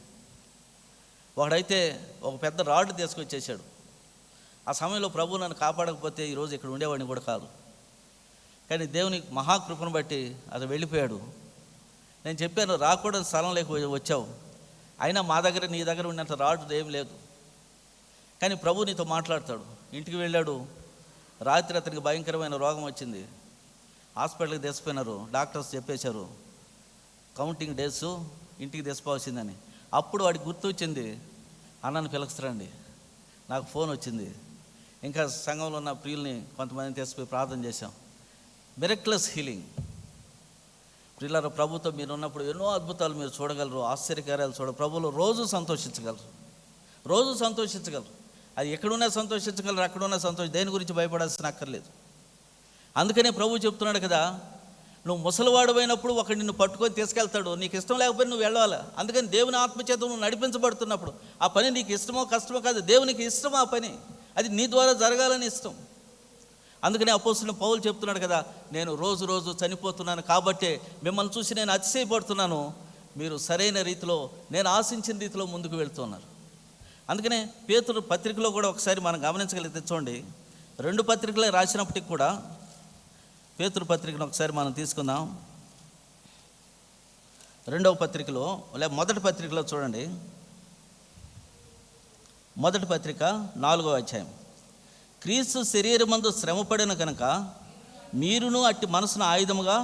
ఒకడైతే ఒక పెద్ద రాడ్ తీసుకొచ్చేసాడు. ఆ సమయంలో ప్రభు నన్ను కాపాడకపోతే ఈరోజు ఇక్కడ ఉండేవాడిని కూడా కాదు. కానీ దేవుని మహాకృపను బట్టి అది వెళ్ళిపోయాడు. నేను చెప్పాను, రాకూడని స్థలం లేక వచ్చావు, అయినా మా దగ్గర నీ దగ్గర ఉన్నంత రాడ్ ఏం లేదు. కానీ ప్రభు నీతో మాట్లాడతాడు. ఇంటికి వెళ్ళాడు. రాత్రి అతనికి భయంకరమైన రోగం వచ్చింది. హాస్పిటల్కి తెచ్చిపోయినారు. డాక్టర్స్ చెప్పేశారు కౌంటింగ్ డేస్, ఇంటికి తెచ్చిపోవాల్సిందని. అప్పుడు వాడికి గుర్తు వచ్చింది, అన్నను పిలుస్తారండి. నాకు ఫోన్ వచ్చింది. ఇంకా సంఘంలో ఉన్న ప్రియుల్ని కొంతమందిని తెచ్చిపోయి ప్రార్థన చేశాం. మిరక్లస్ హీలింగ్. ప్రియులారా, ప్రభుతో మీరు ఉన్నప్పుడు ఎన్నో అద్భుతాలు మీరు చూడగలరు, ఆశ్చర్యకార్యాలు ప్రభువులో రోజు సంతోషించగలరు. అది ఎక్కడున్నా సంతోషించగలరు, అక్కడున్నా దేని గురించి భయపడాల్సిన అక్కర్లేదు. అందుకనే ప్రభు చెప్తున్నాడు కదా, నువ్వు ముసలివాడు అయినప్పుడు ఒకడు నిన్ను పట్టుకొని తీసుకెళ్తాడు. నీకు ఇష్టం లేకపోతే నువ్వు వెళ్ళాలి. అందుకని దేవుని ఆత్మచేత నువ్వు నడిపించబడుతున్నప్పుడు ఆ పని నీకు ఇష్టమో కష్టమో కాదు, దేవునికి ఇష్టం ఆ పని. అది నీ ద్వారా జరగాలని ఇష్టం. అందుకనే అపోస్తలుడైన పౌలు చెప్తున్నాడు కదా, నేను రోజు చనిపోతున్నాను కాబట్టి మిమ్మల్ని చూసి నేను అతిశయపడుతున్నాను. మీరు సరైన రీతిలో, నేను ఆశించిన రీతిలో ముందుకు వెళ్తున్నారు. అందుకనే పేతురు పత్రికలో కూడా ఒకసారి మనం గమనించగలిగితే చూడండి, 2 పత్రికలే రాసినప్పటికి కూడా పేతురు పత్రికను ఒకసారి మనం తీసుకుందాం. 2వ పత్రికలో మొదటి పత్రికలో చూడండి. మొదటి పత్రిక 4వ అధ్యాయం. క్రీస్తు శరీరమందు శ్రమపడిన కనుక మీరును అట్టి మనసును ఆయుధముగా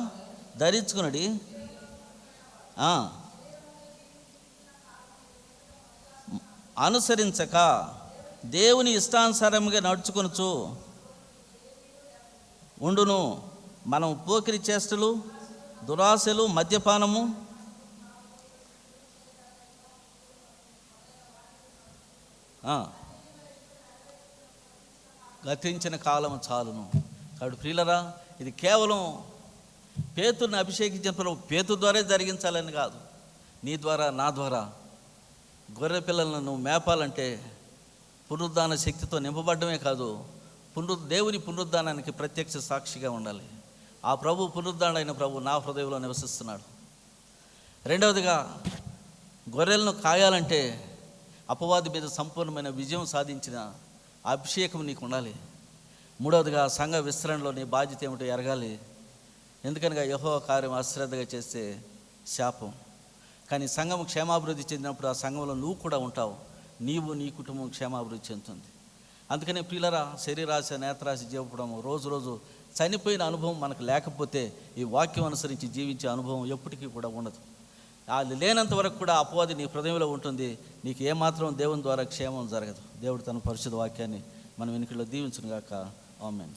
ధరించుకునడి. అనుసరించక దేవుని ఇష్టానుసారముగా నడుచుకొనుచు ఉండును. మనం పోకిరి చేష్టలు, దురాశలు, మద్యపానము, గతించిన కాలం చాలును. కాబట్టి ప్రియులరా, ఇది కేవలం పేతురుని అభిషేకించిన పేతురు ద్వారా జరిగించాలని కాదు, నీ ద్వారా, నా ద్వారా. గొర్రె పిల్లలను మేపాలంటే పునరుద్ధాన శక్తితో నింపబడమే కాదు, దేవుని పునరుద్ధానానికి ప్రత్యక్ష సాక్షిగా ఉండాలి. ఆ ప్రభు పునరుద్ధానైన ప్రభు నా హృదయంలో నివసిస్తున్నాడు. రెండవదిగా, గొర్రెలను కాయాలంటే అపవాది మీద సంపూర్ణమైన విజయం సాధించిన అభిషేకం నీకు ఉండాలి. మూడవదిగా, సంఘ విస్తరణలో నీ బాధ్యత ఏమిటో ఎరగాలి. ఎందుకనగా యెహోవా కార్యం అశ్రద్ధగా చేస్తే శాపం. కానీ సంఘం క్షేమాభివృద్ధి చెందినప్పుడు ఆ సంఘంలో నువ్వు కూడా ఉంటావు, నీ కుటుంబం క్షేమాభివృద్ధి చెందుతుంది. అందుకనే ప్రియులరా, శరీరాశ, నేత్రాశ, జీవపడం, రోజు చనిపోయిన అనుభవం మనకు లేకపోతే ఈ వాక్యం అనుసరించి జీవించే అనుభవం ఎప్పటికీ కూడా ఉండదు. అది లేనంత వరకు కూడా అపవాది నీ హృదయంలో ఉంటుంది. నీకు ఏమాత్రం దేవుని ద్వారా క్షేమం జరగదు. దేవుడు తన పరిశుద్ధ వాక్యాన్ని మన వెనుకలో దీవించును గాక. ఆమేన్.